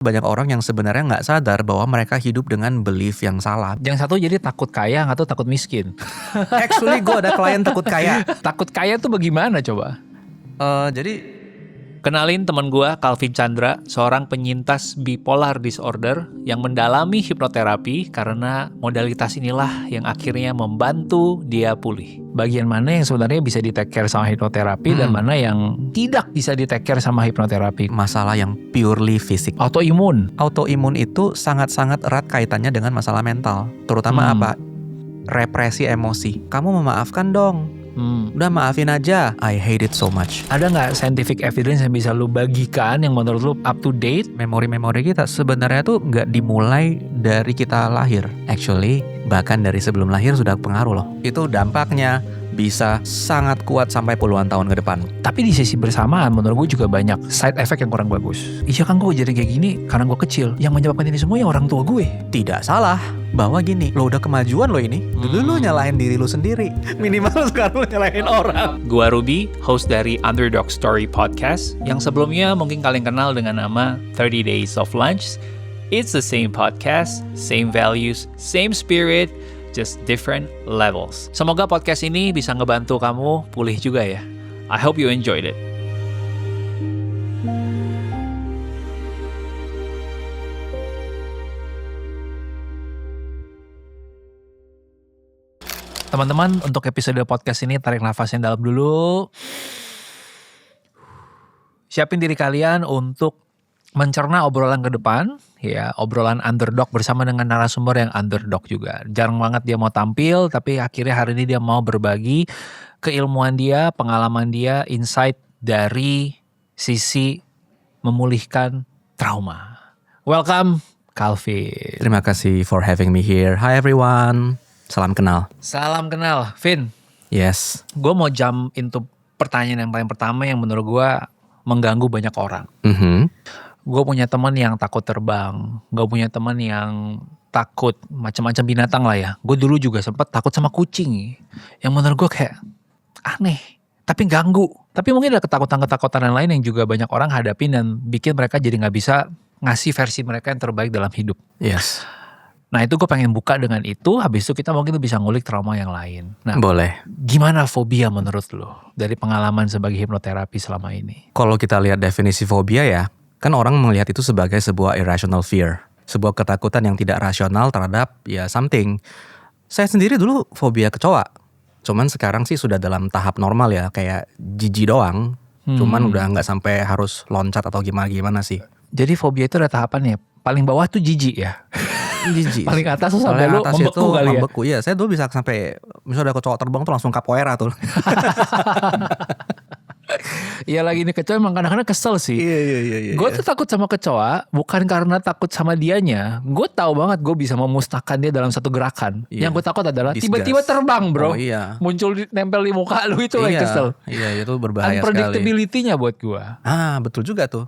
Banyak orang yang sebenarnya nggak sadar bahwa mereka hidup dengan belief yang salah. Yang satu jadi takut kaya, yang satu takut miskin. Actually gue ada klien takut kaya. Takut kaya tuh bagaimana coba? Jadi Kenalin teman gue, Calvin Chandra, seorang penyintas bipolar disorder yang mendalami hipnoterapi karena modalitas inilah yang akhirnya membantu dia pulih. Bagian mana yang sebenarnya bisa di-take care sama hipnoterapi dan mana yang tidak bisa di-take care sama hipnoterapi. masalah yang purely fisik. Autoimun. Autoimun itu sangat-sangat erat kaitannya dengan masalah mental. Terutama apa? Represi emosi. Kamu memaafkan dong. Udah maafin aja. I hate it so much. Ada nggak scientific evidence yang bisa lu bagikan yang menurut lu up to date? Memori-memori kita sebenarnya tuh nggak dimulai dari kita lahir. Actually, bahkan dari sebelum lahir sudah pengaruh loh. Itu dampaknya bisa sangat kuat sampai puluhan tahun ke depan. Tapi di sisi bersamaan menurut gue juga banyak side effect yang kurang bagus. Iya kan gue jadi kayak gini karena gue kecil. Yang menyebabkan ini semua ya orang tua gue. Tidak salah. Bahwa gini, lo udah kemajuan lo ini. Dulu lo nyalahin diri lo sendiri. Minimal sekarang lo nyalahin orang. Gua Ruby, host dari Underdog Story Podcast, yang sebelumnya mungkin kalian kenal dengan nama 30 Days of Lunch. It's the same podcast, same values, same spirit, just different levels. Semoga podcast ini bisa ngebantu kamu pulih juga ya. I hope you enjoyed it. Teman-teman, untuk episode podcast ini tarik nafas yang dalam dulu. Siapin diri kalian untuk mencerna obrolan ke depan, ya, obrolan underdog bersama dengan narasumber yang underdog juga. Jarang banget dia mau tampil, tapi akhirnya hari ini dia mau berbagi keilmuan dia, pengalaman dia, insight dari sisi memulihkan trauma. Welcome, Calvin. Terima kasih for having me here. Hi everyone. Salam kenal. Salam kenal, Vin. Yes. Gue mau jump into pertanyaan yang paling pertama yang menurut gue mengganggu banyak orang. Gue punya teman yang takut terbang. Gue punya teman yang takut macam-macam binatang lah ya. Gue dulu juga sempat takut sama kucing. Yang menurut gue kayak aneh. Tapi ganggu. Tapi mungkin ada ketakutan-ketakutan yang lain yang juga banyak orang hadapin dan bikin mereka jadi gak bisa ngasih versi mereka yang terbaik dalam hidup. Yes. Nah itu gue pengen buka dengan itu, habis itu kita mungkin bisa ngulik trauma yang lain. Nah, boleh. Gimana fobia menurut lo dari pengalaman sebagai hipnoterapi selama ini? Kalau kita lihat definisi fobia ya, kan orang melihat itu sebagai sebuah irrational fear. Sebuah ketakutan yang tidak rasional terhadap ya something. Saya sendiri dulu fobia kecoa. Cuman sekarang sih sudah dalam tahap normal ya, kayak jijik doang. Cuman udah gak sampai harus loncat atau gimana-gimana sih. Jadi fobia itu ada tahapannya. Paling bawah tuh jijik ya? Jijik. Paling atas tuh sampai lu membeku kali ya? Membeku, ya. Saya dulu bisa sampai, misalnya ada kecoa terbang tuh langsung capoeira tuh. Iya lagi nih kecoa emang kadang-kadang kesel sih. Iya. Gue tuh takut sama kecoa bukan karena takut sama dianya. Gue tahu banget gue bisa memusnahkan dia dalam satu gerakan. Yang gue takut adalah tiba-tiba terbang bro. Oh iya. Muncul nempel di muka lu itu lagi kesel. Iya itu berbahaya sekali. Unpredictability-nya buat gue. Betul juga tuh.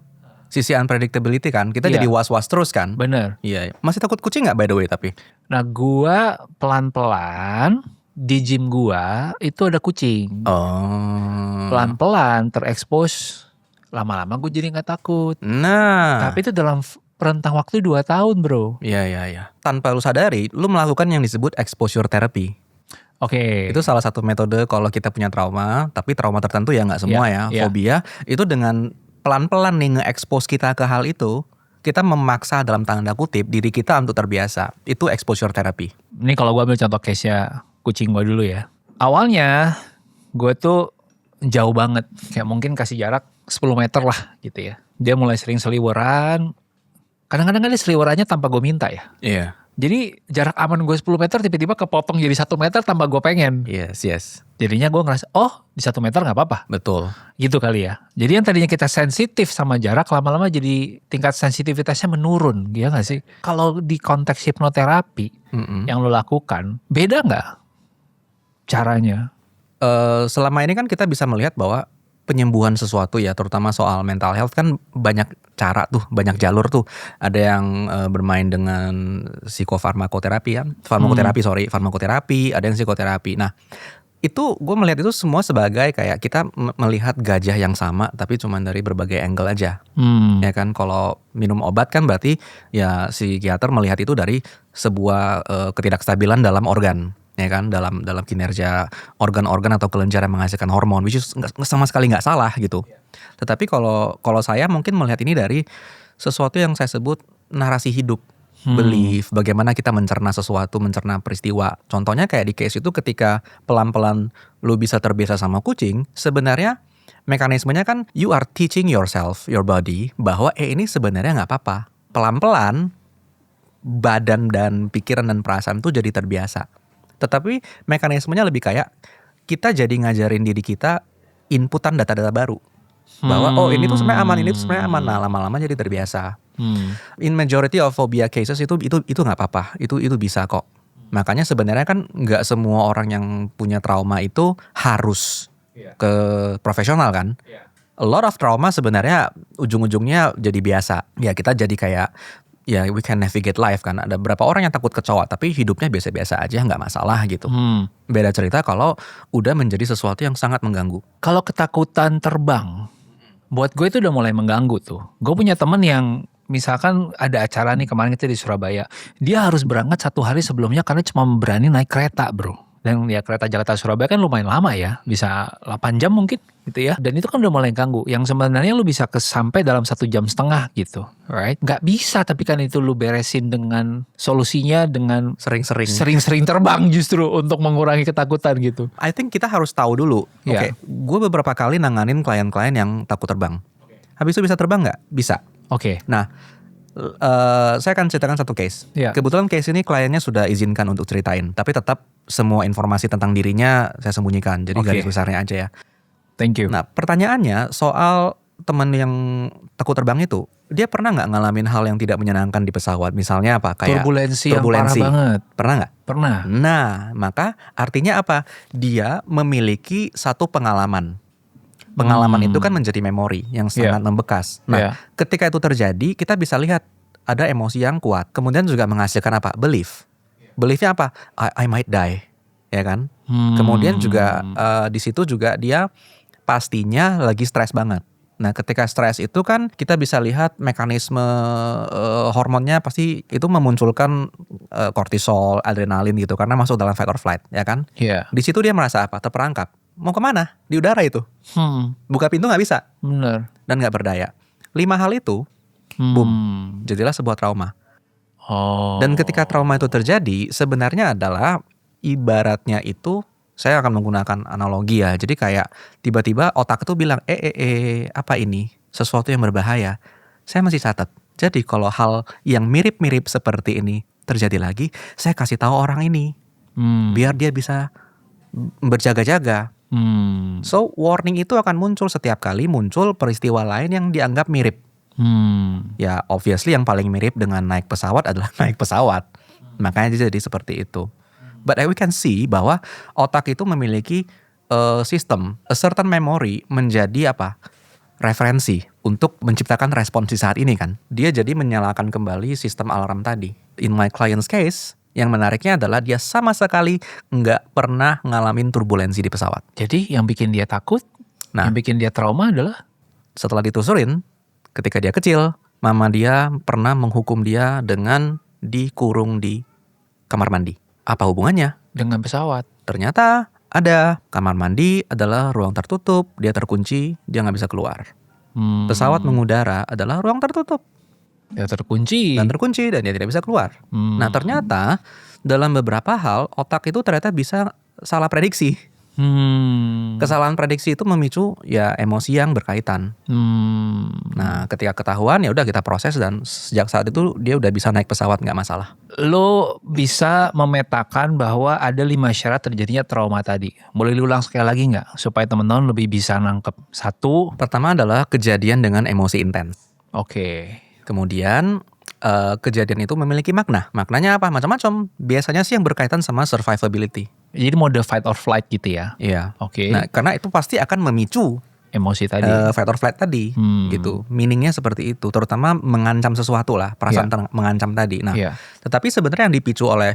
Sisi unpredictability kan, kita jadi was-was terus kan. Bener. Iya. Masih takut kucing gak by the way tapi? Nah gue pelan-pelan di gym gue itu ada kucing. Pelan-pelan terekspos, lama-lama gue jadi gak takut. Nah. Tapi itu dalam rentang waktu 2 tahun bro. Iya. Tanpa lu sadari, lu melakukan yang disebut exposure therapy. Oke. Itu salah satu metode kalau kita punya trauma, tapi trauma tertentu ya gak semua ya. Fobia, itu dengan pelan-pelan nih nge-expose kita ke hal itu, kita memaksa dalam tanda kutip diri kita untuk terbiasa. Itu exposure therapy. Ini kalau gue ambil contoh case-nya kucing gue dulu ya. Awalnya gue tuh jauh banget. Kayak mungkin kasih jarak 10 meter lah gitu ya. Dia mulai sering seliweran. Kadang-kadang ada seliwerannya tanpa gue minta ya. Iya. Jadi jarak aman gue 10 meter tiba-tiba kepotong jadi 1 meter tanpa gue pengen. Yes. Jadinya gue ngerasa, oh di 1 meter gak apa-apa. Betul. Gitu kali ya. Jadi yang tadinya kita sensitif sama jarak, lama-lama jadi tingkat sensitivitasnya menurun. Iya gak sih? Kalau di konteks hipnoterapi yang lo lakukan, beda gak caranya? Selama ini kan kita bisa melihat bahwa penyembuhan sesuatu ya, terutama soal mental health kan banyak cara tuh, banyak jalur tuh. Ada yang bermain dengan psikofarmakoterapi ya, farmakoterapi, ada yang psikoterapi. Nah, Itu gue melihat itu semua sebagai kayak kita melihat gajah yang sama tapi cuma dari berbagai angle aja. Ya kan, kalau minum obat kan berarti ya si psikiater melihat itu dari sebuah ketidakstabilan dalam organ, ya kan, dalam kinerja organ-organ atau kelenjar yang menghasilkan hormon, which is sama sekali nggak salah gitu. Tetapi kalau saya mungkin melihat ini dari sesuatu yang saya sebut narasi hidup. Belief, bagaimana kita mencerna sesuatu, mencerna peristiwa. Contohnya kayak di case itu ketika pelan-pelan lu bisa terbiasa sama kucing, sebenarnya mekanismenya kan you are teaching yourself, your body, bahwa ini sebenarnya nggak apa-apa. Pelan-pelan badan dan pikiran dan perasaan tuh jadi terbiasa. Tetapi mekanismenya lebih kayak kita jadi ngajarin diri kita inputan data-data baru. Bahwa ini tuh sebenarnya aman, ini tuh sebenarnya aman. Nah, lama-lama jadi terbiasa. In majority of phobia cases itu nggak apa-apa, itu bisa kok. Makanya sebenarnya kan nggak semua orang yang punya trauma itu harus ke profesional kan. A lot of trauma sebenarnya ujung-ujungnya jadi biasa. Ya kita jadi kayak ya we can navigate life kan. Ada berapa orang yang takut kecoa tapi hidupnya biasa-biasa aja, nggak masalah gitu. Beda cerita kalau udah menjadi sesuatu yang sangat mengganggu. Kalau ketakutan terbang, buat gue itu udah mulai mengganggu tuh. Gue punya temen yang misalkan ada acara nih kemarin kita di Surabaya, dia harus berangkat 1 hari sebelumnya karena cuma berani naik kereta bro. Dan ya kereta Jakarta Surabaya kan lumayan lama ya, bisa 8 jam mungkin gitu ya. Dan itu kan udah mulai ganggu. Yang sebenarnya lu bisa sampai dalam 1,5 jam gitu, right? Gak bisa, tapi kan itu lu beresin dengan solusinya dengan sering-sering terbang justru untuk mengurangi ketakutan gitu. I think kita harus tahu dulu. Oke, gue beberapa kali nanganin klien-klien yang takut terbang. Habis itu bisa terbang nggak? Bisa. Oke. Nah, saya akan ceritakan satu case. Kebetulan case ini kliennya sudah izinkan untuk ceritain, tapi tetap semua informasi tentang dirinya saya sembunyikan. Jadi garis besarnya aja ya. Thank you. Nah, pertanyaannya soal teman yang takut terbang itu, dia pernah nggak ngalamin hal yang tidak menyenangkan di pesawat? Misalnya apa? Kayak turbulensi yang parah banget. Pernah nggak? Pernah. Nah, maka artinya apa? Dia memiliki satu pengalaman. Pengalaman itu kan menjadi memori yang sangat membekas. Nah, ketika itu terjadi, kita bisa lihat ada emosi yang kuat. Kemudian juga menghasilkan apa? Belief. Beliefnya apa? I might die, ya kan? Kemudian juga di situ juga dia pastinya lagi stres banget. Nah, ketika stres itu kan kita bisa lihat mekanisme hormonnya pasti itu memunculkan kortisol, adrenalin gitu karena masuk dalam fight or flight, ya kan? Di situ dia merasa apa? Terperangkap. Mau kemana? Di udara itu. Buka pintu nggak bisa. Bener. Dan nggak berdaya. 5 hal itu, boom, jadilah sebuah trauma. Dan ketika trauma itu terjadi, sebenarnya adalah ibaratnya itu, saya akan menggunakan analogi ya. Jadi kayak tiba-tiba otak itu bilang, apa ini? Sesuatu yang berbahaya. Saya masih catat. Jadi kalau hal yang mirip-mirip seperti ini terjadi lagi, saya kasih tahu orang ini. Biar dia bisa berjaga-jaga. So warning itu akan muncul setiap kali muncul peristiwa lain yang dianggap mirip. Ya obviously yang paling mirip dengan naik pesawat adalah naik pesawat. Makanya jadi seperti itu. But we can see bahwa otak itu memiliki sistem, a certain memory menjadi apa? Referensi untuk menciptakan respon di saat ini kan. Dia jadi menyalakan kembali sistem alarm tadi. In my client's case, yang menariknya adalah dia sama sekali nggak pernah ngalamin turbulensi di pesawat. Jadi yang bikin dia takut, yang bikin dia trauma adalah setelah ditelusurin, ketika dia kecil, mama dia pernah menghukum dia dengan dikurung di kamar mandi. Apa hubungannya? Dengan pesawat. Ternyata ada. Kamar mandi adalah ruang tertutup, dia terkunci, dia nggak bisa keluar. Pesawat mengudara adalah ruang tertutup. Dia terkunci. Dan dia tidak bisa keluar. Nah ternyata dalam beberapa hal otak itu ternyata bisa salah prediksi. Kesalahan prediksi itu memicu ya emosi yang berkaitan. Nah ketika ketahuan ya udah kita proses dan sejak saat itu dia udah bisa naik pesawat nggak masalah. Lo bisa memetakan bahwa ada 5 syarat terjadinya trauma tadi. Boleh diulang sekali lagi nggak supaya teman-teman lebih bisa nangkep? 1. Pertama adalah kejadian dengan emosi intens. Oke. Kemudian kejadian itu memiliki makna. Maknanya apa? Macam-macam. Biasanya sih yang berkaitan sama survivability. Jadi mode fight or flight gitu ya? Iya. Oke. Nah karena itu pasti akan memicu emosi tadi. Fight or flight tadi gitu. Meaningnya seperti itu. Terutama mengancam sesuatu lah. Perasaan mengancam tadi. Nah tetapi sebenarnya yang dipicu oleh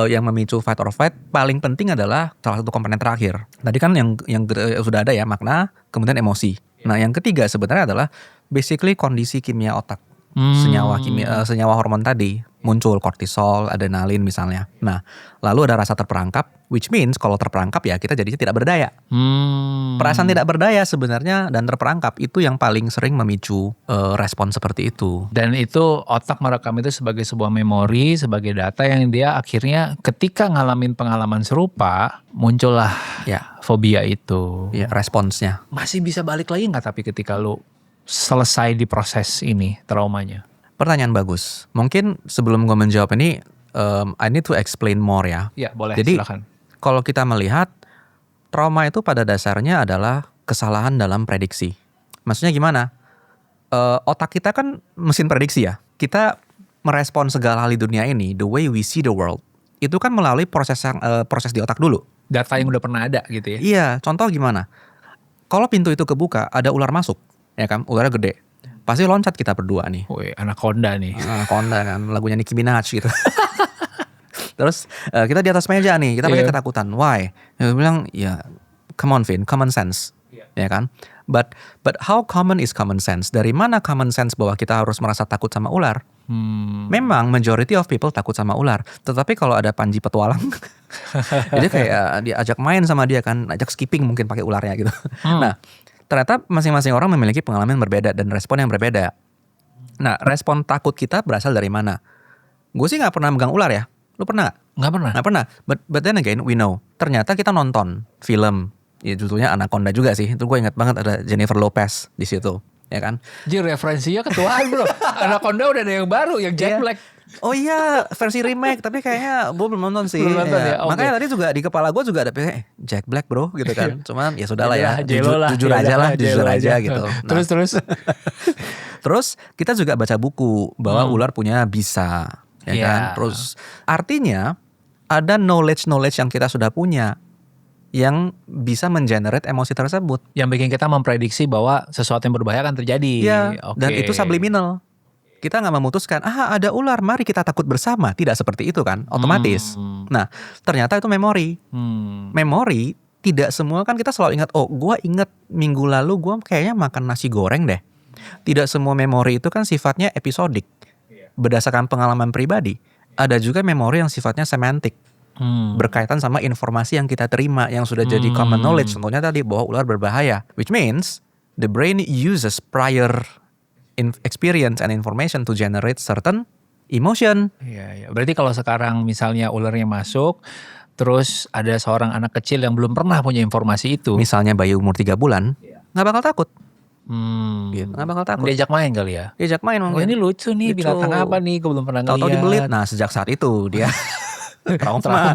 yang memicu fight or flight paling penting adalah salah satu komponen terakhir. Tadi kan yang sudah ada ya, makna, kemudian emosi. Nah, yang ketiga sebenarnya adalah basically kondisi kimia otak. Senyawa hormon tadi muncul, kortisol, adrenalin misalnya. Nah, lalu ada rasa terperangkap, which means kalau terperangkap ya kita jadinya tidak berdaya. Perasaan tidak berdaya sebenarnya dan terperangkap itu yang paling sering memicu respon seperti itu. Dan itu otak merekam itu sebagai sebuah memori, sebagai data yang dia akhirnya ketika ngalamin pengalaman serupa, muncullah Ya, fobia itu. ya responsnya. Masih bisa balik lagi nggak tapi ketika lu selesai di proses ini, traumanya? Pertanyaan bagus. Mungkin sebelum gue menjawab ini, I need to explain more ya. Ya boleh, Jadi, silakan. kalau kita melihat, trauma itu pada dasarnya adalah kesalahan dalam prediksi. Maksudnya gimana? Otak kita kan mesin prediksi ya. Kita merespon segala hal di dunia ini, the way we see the world, itu kan melalui proses di otak dulu. Data yang udah pernah ada gitu ya? Iya, contoh gimana? Kalau pintu itu kebuka, ada ular masuk, ya kan? Ularnya gede. Pasti loncat kita berdua nih. Wih, anaconda nih. Anaconda kan, lagunya Nicki Minaj gitu. Terus kita di atas meja nih, kita pasti ketakutan. Why? Dia bilang, ya come on Vin, common sense. Ya kan? But how common is common sense? Dari mana common sense bahwa kita harus merasa takut sama ular? Memang majority of people takut sama ular. Tetapi kalau ada Panji petualang, jadi kayak diajak main sama dia kan, ajak skipping mungkin pakai ularnya gitu. Nah, ternyata masing-masing orang memiliki pengalaman berbeda dan respon yang berbeda. Nah, respon takut kita berasal dari mana? Gue sih nggak pernah megang ular ya. Lu pernah nggak? Nggak pernah. Nggak pernah. But then again, we know. Ternyata kita nonton film, ya judulnya Anaconda juga sih. Itu gue ingat banget ada Jennifer Lopez di situ, ya kan? Jadi referensinya ketuaan bro. Anaconda udah ada yang baru, yang Jack Black. Oh iya, versi remake, tapi kayaknya gue belum nonton sih. Belum nonton ya? Okay. Makanya tadi juga di kepala gue juga ada Jack Black bro gitu kan. Cuman ya sudahlah ya, jujur aja gitu. Nah, Terus. Terus kita juga baca buku bahwa ular punya bisa, ya kan. Terus artinya ada knowledge yang kita sudah punya yang bisa mengenerate emosi tersebut. Yang bikin kita memprediksi bahwa sesuatu yang berbahaya akan terjadi. Iya, dan itu subliminal. Kita nggak memutuskan, ada ular, mari kita takut bersama. Tidak seperti itu kan, otomatis. Nah, ternyata itu memori. Memori, tidak semua kan kita selalu ingat, oh gue ingat minggu lalu gue kayaknya makan nasi goreng deh. Tidak semua memori itu kan sifatnya episodik. Berdasarkan pengalaman pribadi. Ada juga memori yang sifatnya semantik. Berkaitan sama informasi yang kita terima, yang sudah jadi common knowledge. Contohnya tadi bahwa ular berbahaya. Which means, the brain uses prior experience and information to generate certain emotion. Iya. Berarti kalau sekarang misalnya ularnya masuk, terus ada seorang anak kecil yang belum pernah punya informasi itu. Misalnya bayi umur 3 bulan, nggak bakal takut. Gitu, nggak bakal takut. Diajak main kali ya? Diajak main mungkin. Oh ini lucu nih, binatang apa nih, gue belum pernah ngeliat. Tahu-tahu dibelit, nah sejak saat itu dia trauma.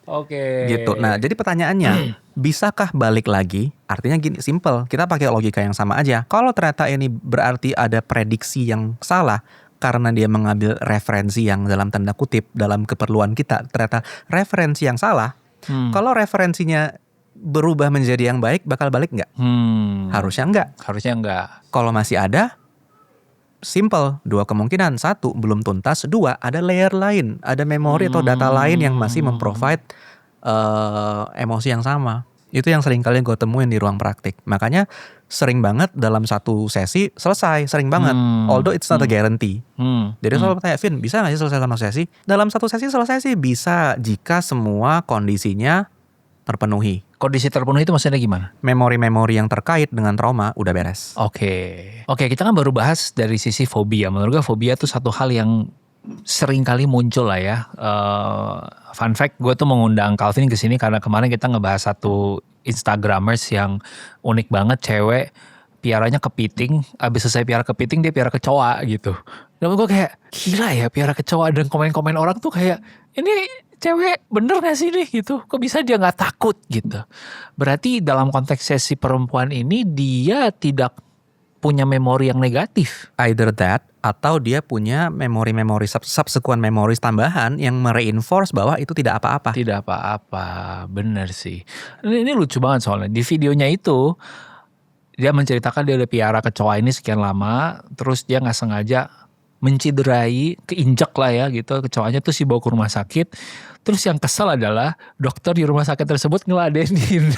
Oke. Gitu. Nah, jadi pertanyaannya, bisakah balik lagi? Artinya gini, simple. Kita pakai logika yang sama aja. Kalau ternyata ini berarti ada prediksi yang salah karena dia mengambil referensi yang dalam tanda kutip dalam keperluan kita, ternyata referensi yang salah. Kalau referensinya berubah menjadi yang baik, bakal balik nggak? Harusnya enggak. Harusnya enggak. Kalau masih ada, simple, 2 kemungkinan. 1, belum tuntas. 2, ada layer lain. Ada memori atau data lain yang masih memprovide emosi yang sama. Itu yang sering kali gue temuin di ruang praktik. Makanya sering banget dalam satu sesi selesai. Sering banget. Although it's not a guarantee. Jadi selalu bertanya, Vin, bisa gak sih selesai dalam sesi? Dalam satu sesi selesai sih bisa jika semua kondisinya terpenuhi. Kondisi terpenuhi itu maksudnya gimana? Memori-memori yang terkait dengan trauma udah beres. Oke, kita kan baru bahas dari sisi fobia. Menurut gue fobia itu satu hal yang sering kali muncul lah ya. Fun fact, gue tuh mengundang Calvin ke sini karena kemarin kita ngebahas satu Instagramers yang unik banget, cewek piaranya kepiting, abis selesai piara kepiting dia piara kecoa gitu. Dan gue kayak gila ya piara kecoa, dan komen-komen orang tuh kayak ini cewek bener gak sih nih gitu, kok bisa dia gak takut gitu. Berarti dalam konteks sesi perempuan ini dia tidak punya memori yang negatif. Either that, atau dia punya memori-memori subsequent memories tambahan yang mereinforce bahwa itu tidak apa-apa. Tidak apa-apa, bener sih. Ini lucu banget soalnya, di videonya itu dia menceritakan dia udah piara kecoa ini sekian lama, terus dia gak sengaja menciderai, keinjak lah ya gitu kecoanya, terus dibawa ke rumah sakit. Terus yang kesel adalah dokter di rumah sakit tersebut ngeladenin.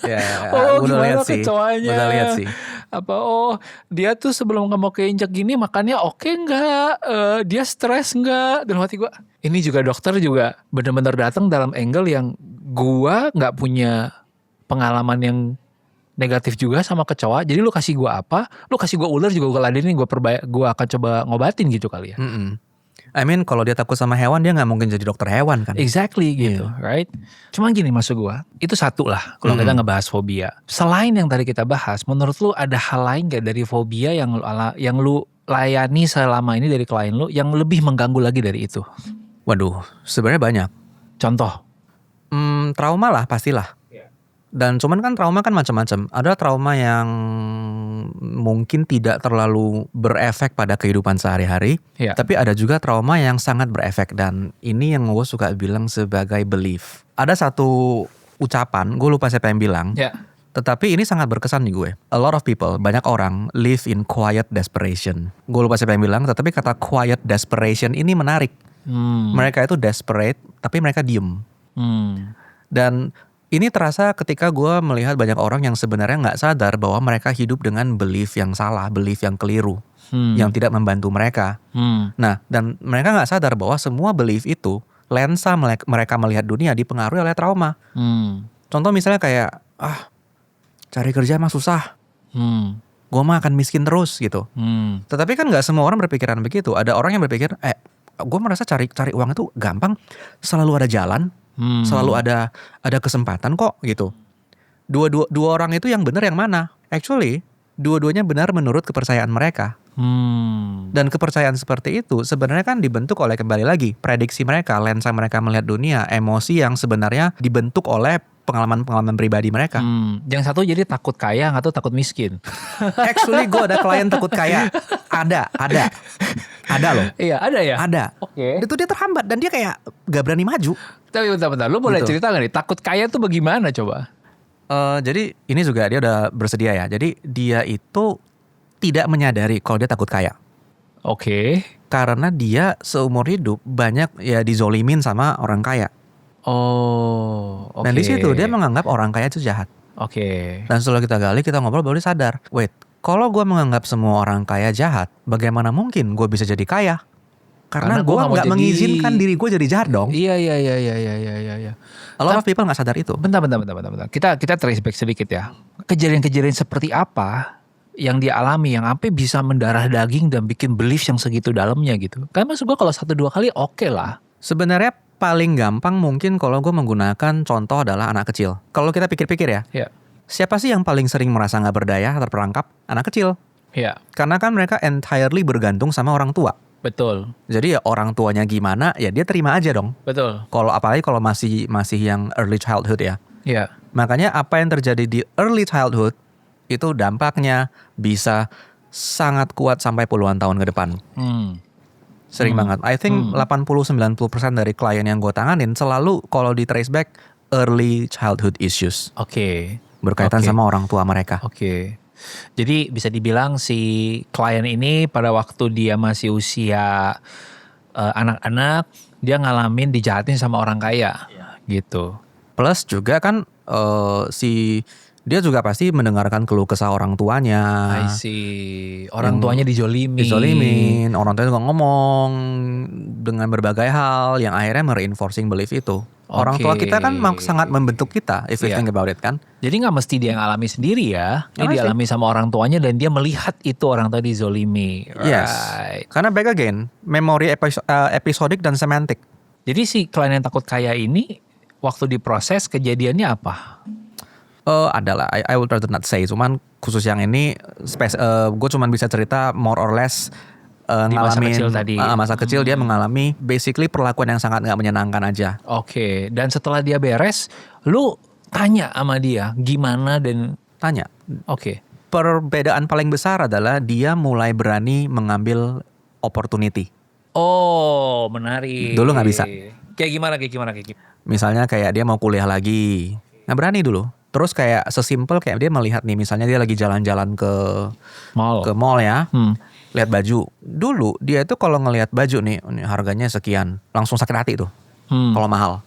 Ya, Oh gue udah lihat gimana sih. kecoanya? Gue udah lihat sih. Apa dia tuh sebelum kamu keinjak gini makannya oke nggak? Dia stres nggak? Dalam hati gue, ini juga dokter juga benar-benar datang dalam angle yang gue nggak punya pengalaman yang negatif juga sama kecoa. Jadi lu kasih gue apa? Lu kasih gue ular juga gue ladenin, gue akan coba ngobatin gitu kali ya. I mean kalau dia takut sama hewan dia nggak mungkin jadi dokter hewan kan. Exactly gitu, right? Cuman gini maksud gue, itu satu lah kalau kita ngebahas fobia. Selain yang tadi kita bahas, menurut lu ada hal lain gak dari fobia yang lu layani selama ini dari klien lu yang lebih mengganggu lagi dari itu? Waduh, sebenarnya banyak. Contoh? Trauma lah pastilah. Dan cuman kan trauma kan macam-macam. Ada trauma yang mungkin tidak terlalu berefek pada kehidupan sehari-hari. Yeah. Tapi ada juga trauma yang sangat berefek. Dan ini yang gue suka bilang sebagai belief. Ada satu ucapan, gue lupa siapa yang bilang. Yeah. Tetapi ini sangat berkesan di gue. A lot of people, banyak orang live in quiet desperation. Gue lupa siapa yang bilang, tetapi kata quiet desperation ini menarik. Mereka itu desperate, tapi mereka diem. Dan ini terasa ketika gue melihat banyak orang yang sebenarnya nggak sadar bahwa mereka hidup dengan belief yang salah, belief yang keliru, yang tidak membantu mereka. Nah, dan mereka nggak sadar bahwa semua belief itu, lensa mereka melihat dunia dipengaruhi oleh trauma. Contoh misalnya kayak, cari kerja mah susah, gue mah akan miskin terus gitu. Tetapi kan nggak semua orang berpikiran begitu. Ada orang yang berpikir, gue merasa cari uang itu gampang, selalu ada jalan. Selalu ada kesempatan kok gitu. Dua orang itu yang benar yang mana? Actually, dua-duanya benar menurut kepercayaan mereka. Dan kepercayaan seperti itu sebenarnya kan dibentuk oleh, kembali lagi, prediksi mereka, lensa mereka melihat dunia, emosi yang sebenarnya dibentuk oleh pengalaman-pengalaman pribadi mereka. Yang satu jadi takut kaya atau takut miskin? Actually gue ada klien takut kaya. Ada loh. Iya ada ya? Ada. Oke. Itu dia terhambat dan dia kayak gak berani maju. Tapi bentar, lu boleh Gitu. cerita gak nih? Takut kaya tuh bagaimana coba? Jadi ini juga dia udah bersedia ya. Jadi dia itu tidak menyadari kalau dia takut kaya. Oke. Karena dia seumur hidup banyak ya dizolimin sama orang kaya. Oh, oke. Dan di situ dia menganggap orang kaya itu jahat. Oke. Dan setelah kita gali, kita ngobrol, baru dia sadar. Wait, kalau gue menganggap semua orang kaya jahat, bagaimana mungkin gue bisa jadi kaya? Karena gue gua nggak mau gak mengizinkan diri gue jadi jahat dong. Iya. A lot of people gak sadar itu. Bentar. Kita trace back sedikit ya. Kejadian-kejadian seperti apa yang dia alami yang sampai bisa mendarah daging dan bikin belief yang segitu dalamnya gitu. Kan maksud gue kalau 1-2 kali oke lah. Sebenarnya paling gampang mungkin kalau gue menggunakan contoh adalah anak kecil. Kalau kita pikir-pikir ya, Iya. siapa sih yang paling sering merasa gak berdaya, terperangkap? Anak kecil. Iya. Karena kan mereka entirely bergantung sama orang tua. Betul. Jadi ya orang tuanya gimana, ya dia terima aja dong. Betul. Kalau apalagi kalau masih yang early childhood ya. Iya. Makanya apa yang terjadi di early childhood itu dampaknya bisa sangat kuat sampai puluhan tahun ke depan. Sering banget. I think 80-90% dari klien yang gue tanganin selalu kalau di trace back early childhood issues. Oke. Berkaitan Oke. sama orang tua mereka. Oke. Jadi bisa dibilang si klien ini pada waktu dia masih usia anak-anak, dia ngalamin dijahatin sama orang kaya. Gitu. Plus juga kan dia juga pasti mendengarkan keluh kesah orang tuanya. I see. Orang tuanya Dizolimin, orang tuanya juga ngomong dengan berbagai hal yang akhirnya mereinforcing belief itu. Orang tua kita kan sangat membentuk kita, if you think about it kan. Jadi gak mesti dia yang alami sendiri ya. Ini Nggak dialami sama orang tuanya dan dia melihat itu orang tua dizolimi. Yes. Karena back again, memori episodik dan semantik. Jadi si klien yang takut kaya ini waktu diproses kejadiannya apa? Adalah, I would rather not say. Cuman khusus yang ini, gue cuman bisa cerita more or less Di masa ngalamin kecil tadi. Masa kecil dia mengalami basically perlakuan yang sangat gak menyenangkan aja. Oke. Dan setelah dia beres, lu tanya sama dia gimana dan Tanya. oke. Perbedaan paling besar adalah dia mulai berani mengambil opportunity. Oh, menarik. Dulu nggak bisa. Kayak gimana? Misalnya kayak dia mau kuliah lagi, nggak berani dulu. Terus kayak sesimpel kayak dia melihat nih, misalnya dia lagi jalan-jalan ke Mall. mall ya. lihat baju. Dulu dia itu kalau ngelihat baju nih, ini harganya sekian, langsung sakit hati tuh. Kalau mahal.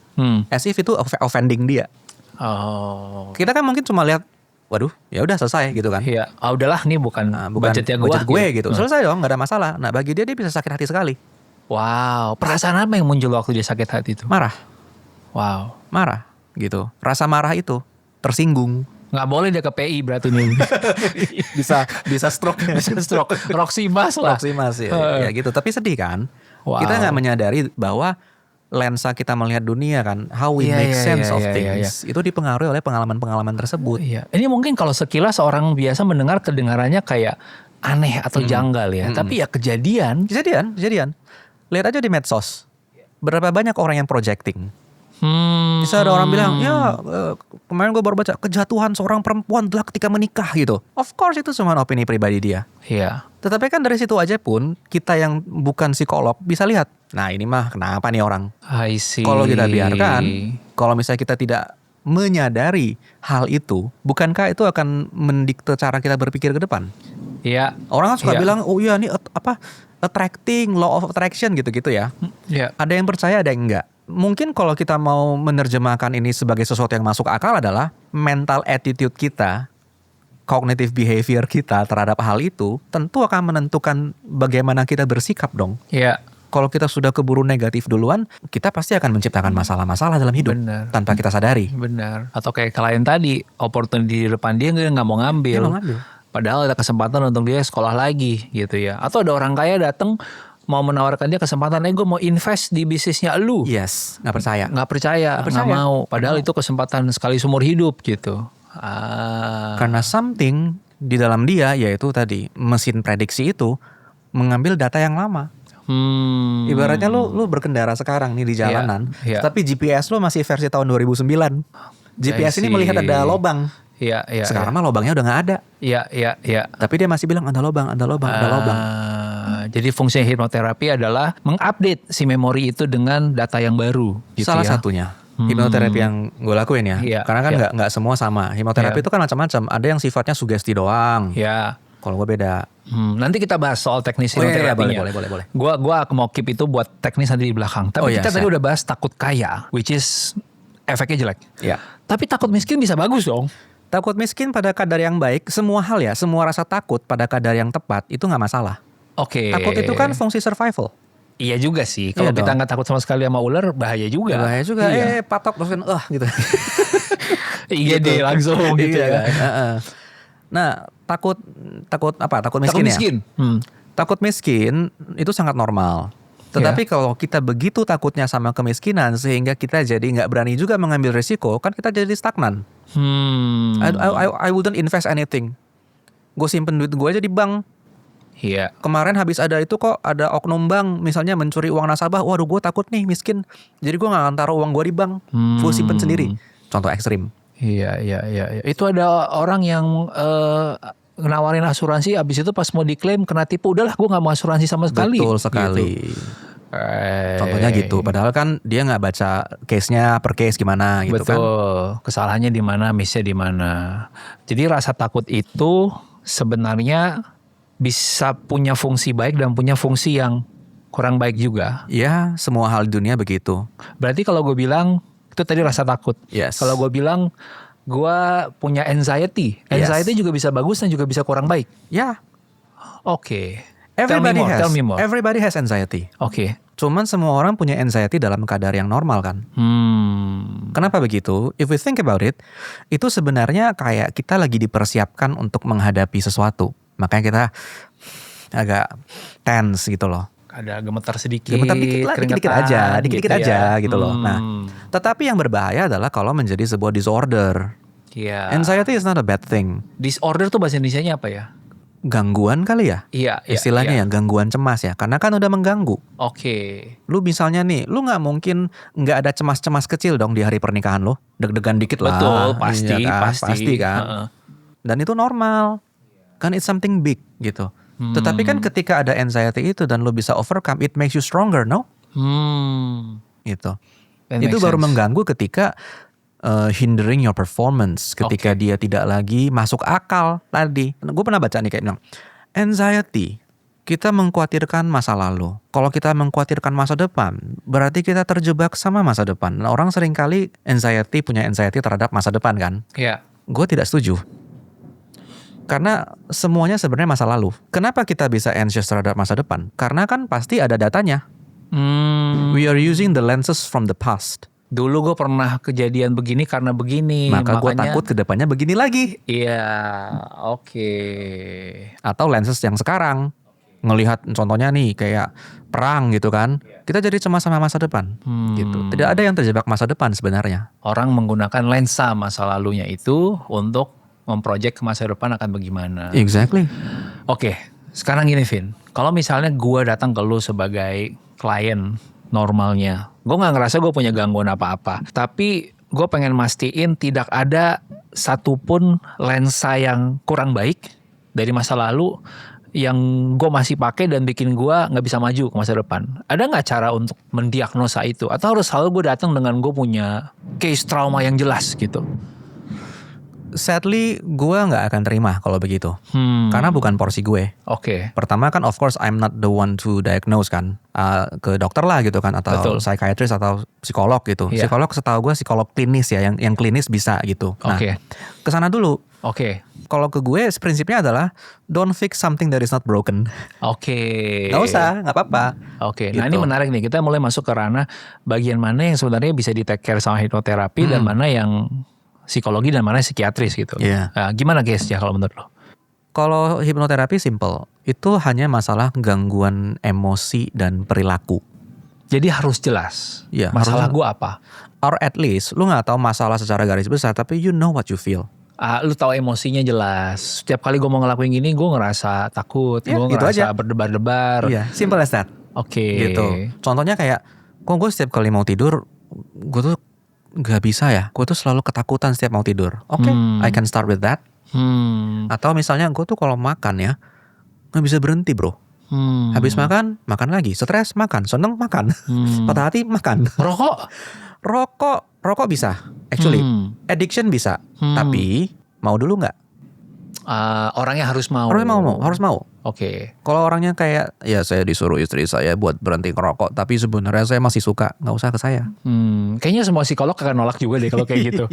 As if itu offending dia. Oh. Kita kan mungkin cuma lihat, waduh, ya udah selesai gitu kan. Iya, udahlah nih bukan budget gue gitu. Selesai dong, nggak ada masalah. Nah bagi dia bisa sakit hati sekali. Wow, perasaan apa yang muncul waktu dia sakit hati itu? Marah. Wow. Marah gitu. Rasa marah itu tersinggung. Nggak boleh dia ke PI berarti nih. bisa stroke. Bisa stroke. Roximas lah. Roximas ya gitu. Tapi sedih kan. Wow. Kita nggak menyadari bahwa lensa kita melihat dunia kan, how we make sense of things, itu dipengaruhi oleh pengalaman-pengalaman tersebut. Iya. Ini mungkin kalau sekilas orang biasa mendengar kedengarannya kayak aneh atau janggal ya. Tapi ya kejadian. Lihat aja di medsos. Berapa banyak orang yang projecting. Bisa ada orang bilang, ya kemarin gue baru baca kejatuhan seorang perempuan adalah ketika menikah gitu. Of course itu cuma opini pribadi dia. Iya. Tetapi kan dari situ aja pun kita yang bukan psikolog bisa lihat. Nah ini mah kenapa nih orang? I see. Kalau kita biarkan, kalau misalnya kita tidak menyadari hal itu, bukankah itu akan mendikte cara kita berpikir ke depan? Iya. Orang kan suka bilang, oh iya ini attracting, law of attraction gitu-gitu ya. Iya. Ada yang percaya, ada yang enggak. Mungkin kalau kita mau menerjemahkan ini sebagai sesuatu yang masuk akal adalah mental attitude kita, cognitive behavior kita terhadap hal itu tentu akan menentukan bagaimana kita bersikap dong. Iya. Kalau kita sudah keburu negatif duluan, kita pasti akan menciptakan masalah-masalah dalam hidup. Benar. Tanpa kita sadari. Benar. Atau kayak klien tadi, opportunity di depan dia nggak mau ngambil. Dia mau ngambil. Padahal ada kesempatan untuk dia sekolah lagi gitu ya. Atau ada orang kaya datang mau menawarkan dia kesempatan, gue mau invest di bisnisnya lu. Yes, nggak percaya. Nggak percaya. Mau. Padahal itu kesempatan sekali seumur hidup gitu. Karena something di dalam dia, yaitu tadi mesin prediksi itu mengambil data yang lama. Ibaratnya lu berkendara sekarang nih di jalanan, tapi GPS lu masih versi tahun 2009. GPS ini melihat ada lobang. Iya. Sekarang mah lobangnya udah nggak ada. Iya. Tapi dia masih bilang ada lobang. Jadi fungsi hipnoterapi adalah mengupdate si memori itu dengan data yang baru. Gitu Salah satunya hipnoterapi yang gue lakuin ya. Karena kan nggak semua sama. Hipnoterapi itu kan macam-macam. Ada yang sifatnya sugesti doang. Iya. Kalau gue beda. Nanti kita bahas soal teknis hipnoterapinya. Boleh. Gua mau keep itu buat teknis nanti di belakang. Tapi kita tadi udah bahas takut kaya, which is efeknya jelek. Iya. Tapi takut miskin bisa bagus dong. Takut miskin pada kadar yang baik, semua hal ya, semua rasa takut pada kadar yang tepat itu nggak masalah. Oke. Takut itu kan fungsi survival. Iya juga sih. Kalau kita nggak takut sama sekali sama ular, bahaya juga. Iya. Patok terus kan, gitu. Iya deh langsung gitu ya. Nah, takut miskin. Takut miskin itu sangat normal. Tetapi kalau kita begitu takutnya sama kemiskinan sehingga kita jadi nggak berani juga mengambil risiko, kan kita jadi stagnan. I wouldn't invest anything. Gue simpen duit gue aja di bank. Iya. Kemarin habis ada itu kok ada oknum bank misalnya mencuri uang nasabah. Waduh gue takut nih miskin. Jadi gue gak akan taruh uang gue di bank. Gue simpen sendiri. Contoh ekstrim. Iya. Itu ada orang yang nawarin asuransi, abis itu pas mau diklaim kena tipu. Udahlah gue gak mau asuransi sama sekali. Betul sekali gitu. Contohnya gitu. Padahal kan dia gak baca case-nya per case gimana gitu. Betul. Kan. Kesalahannya di mana, miss-nya di mana. Jadi rasa takut itu sebenarnya bisa punya fungsi baik dan punya fungsi yang kurang baik juga. Ya, semua hal di dunia begitu. Berarti kalau gue bilang itu tadi rasa takut. Yes. Kalau gue bilang gue punya anxiety juga bisa bagus dan juga bisa kurang baik. Ya. Oke. Everybody has anxiety. Oke. Cuman semua orang punya anxiety dalam kadar yang normal kan. Kenapa begitu? If we think about it, itu sebenarnya kayak kita lagi dipersiapkan untuk menghadapi sesuatu. Makanya kita agak tense gitu loh. Ada gemetar sedikit. Gemetar dikit aja gitu loh. Nah, tetapi yang berbahaya adalah kalau menjadi sebuah disorder. Iya. Anxiety is not a bad thing. Disorder tuh bahasa Indonesianya apa ya? Gangguan kali ya? Iya. Istilahnya ya, gangguan cemas ya. Karena kan udah mengganggu. Oke. Lu misalnya nih, lu gak mungkin gak ada cemas-cemas kecil dong di hari pernikahan lo. Deg-degan dikit lah. Betul, pasti. Iya kan? Pasti kan. Dan itu normal. Kan it's something big gitu. Tetapi kan ketika ada anxiety itu dan lu bisa overcome, it makes you stronger, no? Gitu. Itu baru mengganggu ketika hindering your performance. Ketika dia tidak lagi masuk akal tadi. Gue pernah baca nih kayak bilang, anxiety Kita mengkhawatirkan masa lalu. Kalau kita mengkhawatirkan masa depan, berarti kita terjebak sama masa depan. Nah, orang seringkali punya anxiety terhadap masa depan kan. Iya. Gue tidak setuju. Karena semuanya sebenarnya masa lalu. Kenapa kita bisa anxious terhadap masa depan? Karena kan pasti ada datanya. We are using the lenses from the past. Dulu gue pernah kejadian begini karena begini. Maka gue takut ke depannya begini lagi. Iya, oke. Atau lenses yang sekarang. Ngelihat contohnya nih kayak perang gitu kan. Kita jadi cemas sama masa depan gitu. Tidak ada yang terjebak masa depan sebenarnya. Orang menggunakan lensa masa lalunya itu untuk memprojek ke masa depan akan bagaimana. Exactly. Oke, sekarang gini Vin. Kalau misalnya gue datang ke lu sebagai klien normalnya, gue gak ngerasa gue punya gangguan apa-apa. Tapi gue pengen mastiin tidak ada satupun lensa yang kurang baik dari masa lalu yang gue masih pakai dan bikin gue nggak bisa maju ke masa depan. Ada nggak cara untuk mendiagnosa itu? Atau harus selalu gue datang dengan gue punya case trauma yang jelas gitu? Sadly, gue nggak akan terima kalau begitu. Karena bukan porsi gue. Oke. Pertama kan of course I'm not the one to diagnose kan. Ke dokter lah gitu kan. Atau Betul. psychiatrist atau psikolog gitu. Iya. Psikolog setahu gue psikolog klinis ya. Yang klinis bisa gitu. Nah, Oke. kesana dulu. Oke. Kalau ke gue prinsipnya adalah don't fix something that is not broken. Oke. Gak usah, gak apa-apa. Oke. Nah Gitu. ini menarik nih. Kita mulai masuk ke ranah bagian mana yang sebenarnya bisa di take care sama hipnoterapi dan mana yang psikologi dan mana psikiatris gitu. Iya. Nah, gimana guys ya kalau menurut lo? Kalau hipnoterapi simple. Itu hanya masalah gangguan emosi dan perilaku. Jadi harus jelas. Iya, Masalah harus- gue apa? Or at least lu gak tahu masalah secara garis besar. Tapi you know what you feel. Lu tahu emosinya jelas. Setiap kali gue mau ngelakuin gini, gue ngerasa takut, Ya, gue gitu ngerasa aja. berdebar-debar. Iya, simple as that. Oke. Gitu. Contohnya kayak, kok gue setiap kali mau tidur, gue tuh gak bisa ya. Gue tuh selalu ketakutan setiap mau tidur. Oke, I can start with that. Atau misalnya gue tuh kalau makan ya, gak bisa berhenti bro. Habis makan, makan lagi. Stres, makan. Seneng, makan. Patah hati, makan. Rokok? Rokok bisa. Actually, addiction bisa. Tapi, mau dulu gak? Orangnya harus mau. Orangnya harus mau. Oke. Kalau orangnya kayak, ya saya disuruh istri saya buat berhenti ngerokok, tapi sebenarnya saya masih suka, nggak usah ke saya. Kayaknya semua psikolog akan nolak juga deh kalau kayak gitu.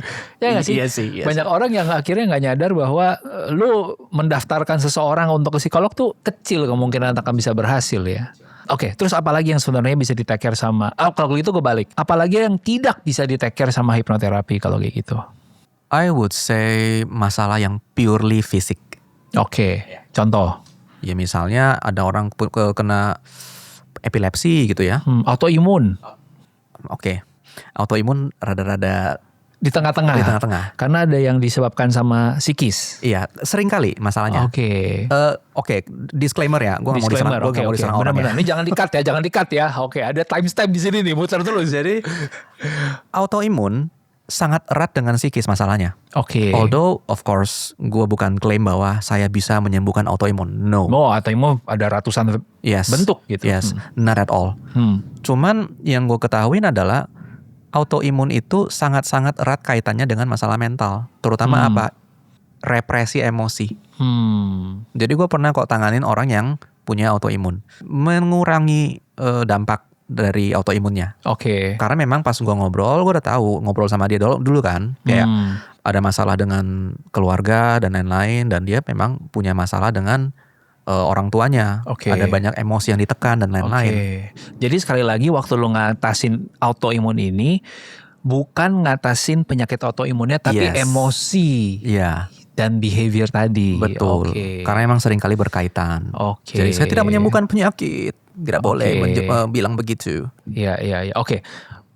Ya nggak sih? Iya sih, iya Banyak orang yang akhirnya nggak nyadar bahwa lu mendaftarkan seseorang untuk ke psikolog tuh kecil kemungkinan akan bisa berhasil ya. Oke, terus apalagi yang sebenarnya bisa di take care sama, kalau gitu gue balik. Apalagi yang tidak bisa di take care sama hipnoterapi kalau kayak gitu. I would say masalah yang purely fisik. Oke, contoh. Ya misalnya ada orang kena epilepsi gitu ya. Autoimun Oke, autoimun rada-rada di tengah-tengah. di tengah-tengah. Karena ada yang disebabkan sama psikis. Iya, sering kali masalahnya. Oke. Oke, disclaimer ya, gue nggak mau diserang, gue nggak mau diserang orang ya. Benar-benar. Ini jangan di-cut ya, jangan di-cut ya. Oke, ada timestamp di sini nih, muter terus. Jadi autoimun sangat erat dengan psikis masalahnya. Oke. Although of course gue bukan klaim bahwa saya bisa menyembuhkan autoimun. No. Autoimun ada ratusan Yes. bentuk gitu. Yes. Not at all. Cuman yang gue ketahuin adalah autoimun itu sangat-sangat erat kaitannya dengan masalah mental. Terutama apa? Represi emosi. Jadi gue pernah kok tanganin orang yang punya autoimun. Mengurangi dampak dari autoimunnya. Oke. Karena memang pas gue ngobrol udah tahu, ngobrol sama dia dulu kan. Kayak ada masalah dengan keluarga dan lain-lain. Dan dia memang punya masalah dengan orang tuanya. Oke. Ada banyak emosi yang ditekan dan lain-lain. Oke. Jadi sekali lagi waktu lu ngatasin autoimun ini bukan ngatasin penyakit autoimunnya tapi Yes. emosi Iya, dan behavior tadi. betul. Oke. Karena emang sering kali berkaitan. Oke. Jadi saya tidak menyembuhkan penyakit. Tidak boleh Oke. bilang begitu. Iya. Oke.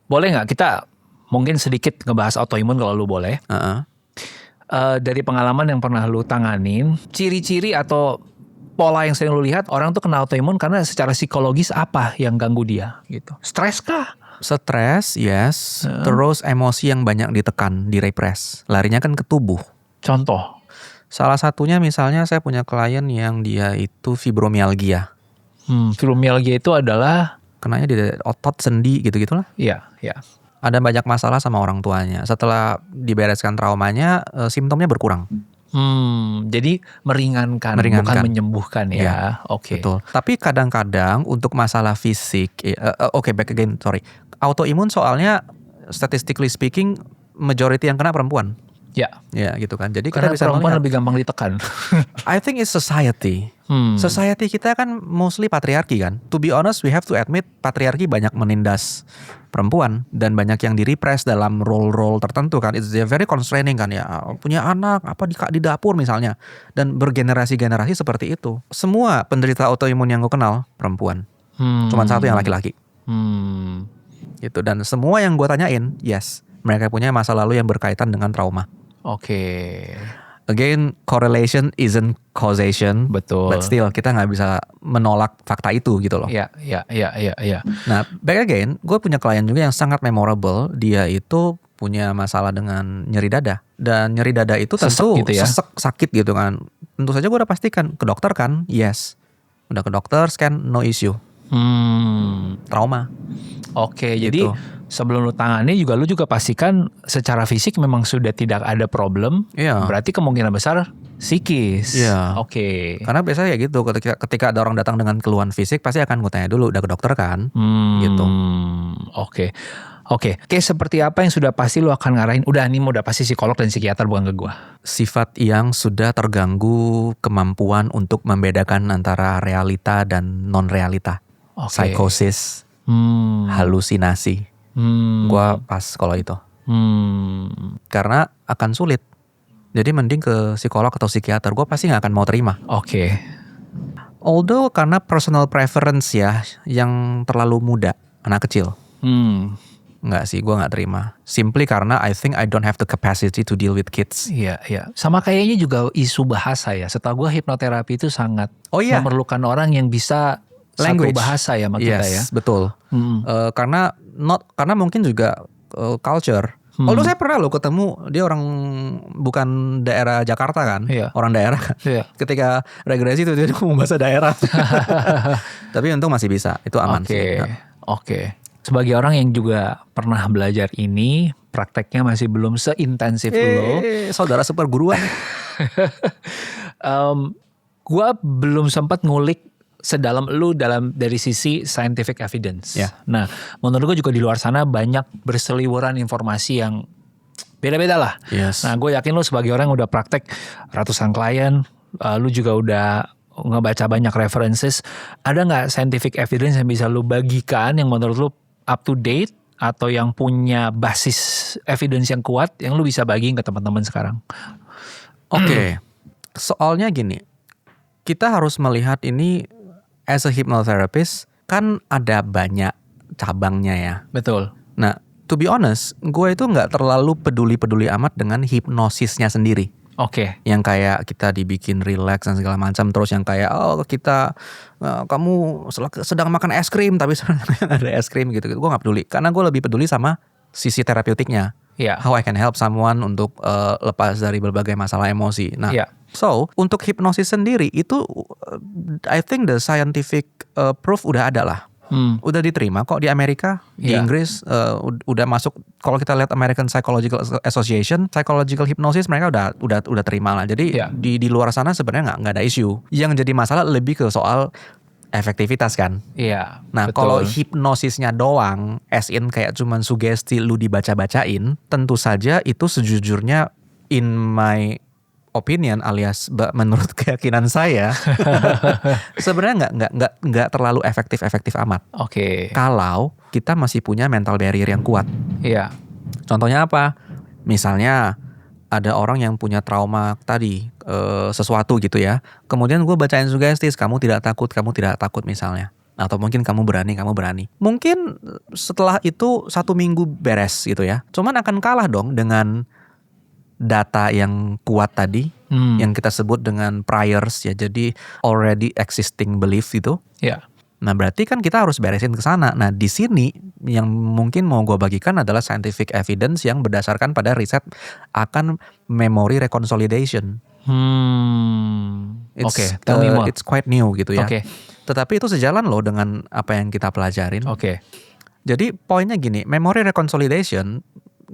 Boleh nggak kita mungkin sedikit ngebahas autoimun kalau lu boleh. Dari pengalaman yang pernah lu tanganin, ciri-ciri atau pola yang sering lu lihat orang tuh kena autoimun karena secara psikologis apa yang ganggu dia gitu. Stres kah? Stres, yes. Terus emosi yang banyak ditekan, direpress. Larinya kan ke tubuh. Contoh. Salah satunya misalnya saya punya klien yang dia itu fibromialgia. Fibromialgia itu adalah Kenanya di otot, sendi gitu-gitulah. Iya. Ada banyak masalah sama orang tuanya. Setelah dibereskan traumanya, simptomnya berkurang. Jadi meringankan, bukan menyembuhkan ya. Oke. Betul. Tapi kadang-kadang untuk masalah fisik, back again, sorry. Autoimun soalnya statistically speaking majority yang kena perempuan. Ya gitu kan. Jadi karena kita bisa perempuan melihat, lebih gampang ditekan. I think it's society. Society kita kan mostly patriarki kan. To be honest, we have to admit patriarki banyak menindas perempuan dan banyak yang direpress dalam role-role tertentu kan. It's very constraining kan ya. Punya anak apa di dapur misalnya, dan bergenerasi-generasi seperti itu. Semua penderita autoimun yang gue kenal perempuan. Cuman satu yang laki-laki. Gitu, dan semua yang gue tanyain, yes, mereka punya masa lalu yang berkaitan dengan trauma. Oke. Again, correlation isn't causation. Betul. But still kita nggak bisa menolak fakta itu gitu loh. Iya. Nah, back again, gue punya klien juga yang sangat memorable. Dia itu punya masalah dengan nyeri dada. Dan nyeri dada itu tentu sesek, sakit gitu kan. Tentu saja gue udah pastikan ke dokter kan, yes. Udah ke dokter, scan, no issue. Trauma. Oke, jadi sebelum lu tangani juga lu juga pastikan secara fisik memang sudah tidak ada problem. Berarti kemungkinan besar psikis. Oke. Karena biasanya ya gitu, ketika ada orang datang dengan keluhan fisik pasti akan gue tanya dulu, udah ke dokter kan? Gitu. Oke, seperti apa yang sudah pasti lu akan ngarahin? Udah pasti psikolog dan psikiater, bukan ke gua. Sifat yang sudah terganggu kemampuan untuk membedakan antara realita dan non-realita. Psikosis, halusinasi. Gua pas kalau itu. Karena akan sulit. Jadi mending ke psikolog atau psikiater. Gua pasti gak akan mau terima. Although karena personal preference ya, yang terlalu muda, anak kecil. Enggak sih, gue gak terima. Simply karena I think I don't have the capacity to deal with kids. Iya. Sama kayaknya juga isu bahasa ya. Setahu gue hipnoterapi itu sangat memerlukan orang yang bisa language. Satu bahasa ya sama kita ya. Yes, betul. Karena mungkin juga culture. Although saya pernah loh ketemu, dia orang bukan daerah Jakarta kan, orang daerah kan. Ketika regresi itu dia ngomong bahasa daerah. Tapi untung masih bisa, itu aman sih. Oke. Sebagai orang yang juga pernah belajar ini, prakteknya masih belum seintensif lo. Saudara seperguruan. Gua belum sempat ngulik sedalam lu dari sisi scientific evidence. Nah, menurut gue juga di luar sana banyak berseliweran informasi yang beda-beda lah. Nah, gue yakin lu sebagai orang yang udah praktek ratusan klien, lu juga udah ngebaca banyak references. Ada nggak scientific evidence yang bisa lu bagikan yang menurut lu up to date atau yang punya basis evidence yang kuat yang lu bisa bagiin ke teman-teman sekarang? Oke. Soalnya gini, kita harus melihat ini as a hypnotherapist kan ada banyak cabangnya ya. Betul. Nah, to be honest, gue itu nggak terlalu peduli amat dengan hipnosisnya sendiri. Yang kayak kita dibikin relax dan segala macam, terus yang kayak kamu sedang makan es krim tapi sebenarnya ada es krim gitu. Gue nggak peduli, karena gue lebih peduli sama sisi terapeutiknya. How I can help someone untuk lepas dari berbagai masalah emosi. Nah, so untuk hipnosis sendiri itu I think the scientific proof udah ada lah. Udah diterima kok di Amerika, di Inggris udah masuk. Kalau kita lihat American Psychological Association, psychological hypnosis mereka udah terima lah. Jadi di luar sana sebenarnya nggak ada isu. Yang jadi masalah lebih ke soal efektivitas kan. Nah, kalau hipnosisnya doang, as in kayak cuman sugesti lu dibaca-bacain, tentu saja itu sejujurnya in my opinion alias menurut keyakinan saya sebenarnya nggak terlalu efektif amat. Kalau kita masih punya mental barrier yang kuat. Contohnya apa? Misalnya ada orang yang punya trauma tadi sesuatu gitu ya. Kemudian gue bacain sugesti, kamu tidak takut misalnya. Atau mungkin kamu berani. Mungkin setelah itu 1 minggu beres gitu ya. Cuman akan kalah dong dengan data yang kuat tadi, yang kita sebut dengan priors ya, jadi already existing belief itu. Nah, berarti kan kita harus beresin ke sana. Nah, di sini yang mungkin mau gue bagikan adalah scientific evidence yang berdasarkan pada riset akan memory reconsolidation. It's quite new gitu ya. Tetapi itu sejalan loh dengan apa yang kita pelajarin. Jadi poinnya gini, memory reconsolidation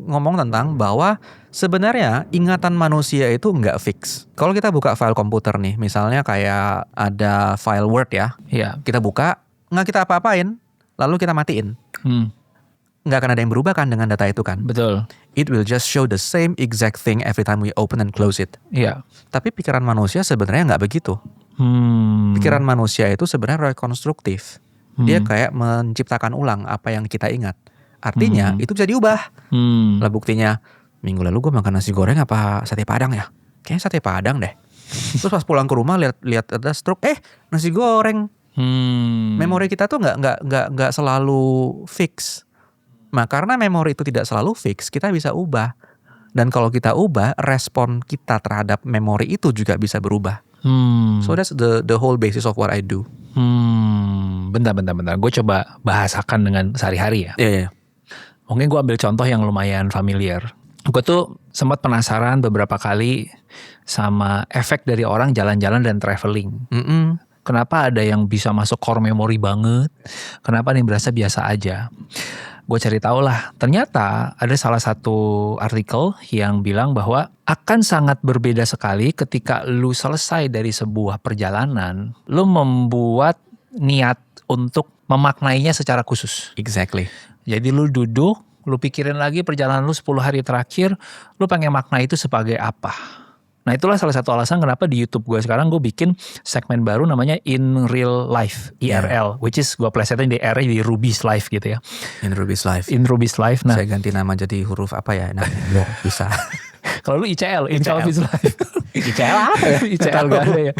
ngomong tentang bahwa sebenarnya ingatan manusia itu nggak fix. Kalau kita buka file komputer nih, misalnya kayak ada file Word ya, Iya. kita buka, nggak kita apa-apain, lalu kita matiin. Nggak akan ada yang berubah kan dengan data itu kan? Betul. It will just show the same exact thing every time we open and close it. Iya. Tapi pikiran manusia sebenarnya nggak begitu. Pikiran manusia itu sebenarnya rekonstruktif. Dia kayak menciptakan ulang apa yang kita ingat. Artinya itu bisa diubah. Lah buktinya, minggu lalu gue makan nasi goreng apa sate padang ya? Kayaknya sate padang deh. Terus pas pulang ke rumah lihat ada stroke, nasi goreng. Memori kita tuh nggak selalu fix. Nah karena memori itu tidak selalu fix, kita bisa ubah. Dan kalau kita ubah, respon kita terhadap memori itu juga bisa berubah. So that's the whole basis of what I do. Bentar. Gue coba bahasakan dengan sehari-hari ya. Iya. Mungkin gue ambil contoh yang lumayan familiar. Gue tuh sempat penasaran beberapa kali sama efek dari orang jalan-jalan dan traveling. Kenapa ada yang bisa masuk core memory banget? Kenapa ada yang berasa biasa aja? Gue cari tahu lah. Ternyata ada salah satu artikel yang bilang bahwa akan sangat berbeda sekali ketika lu selesai dari sebuah perjalanan, lu membuat niat untuk memaknainya secara khusus. Exactly. Jadi lu duduk, lu pikirin lagi perjalanan lu 10 hari terakhir, lu pengen makna itu sebagai apa. Nah itulah salah satu alasan kenapa di YouTube gue sekarang gue bikin segmen baru namanya In Real Life, IRL, which is gue plesetin di R di Ruby's Life gitu ya. In Ruby's Life. In Ruby's Life. Nah, saya ganti nama jadi huruf apa ya? Nah, bisa. Kalau lu ICL, In Ruby's Life. ICL apa ya? ICL gak ada ya.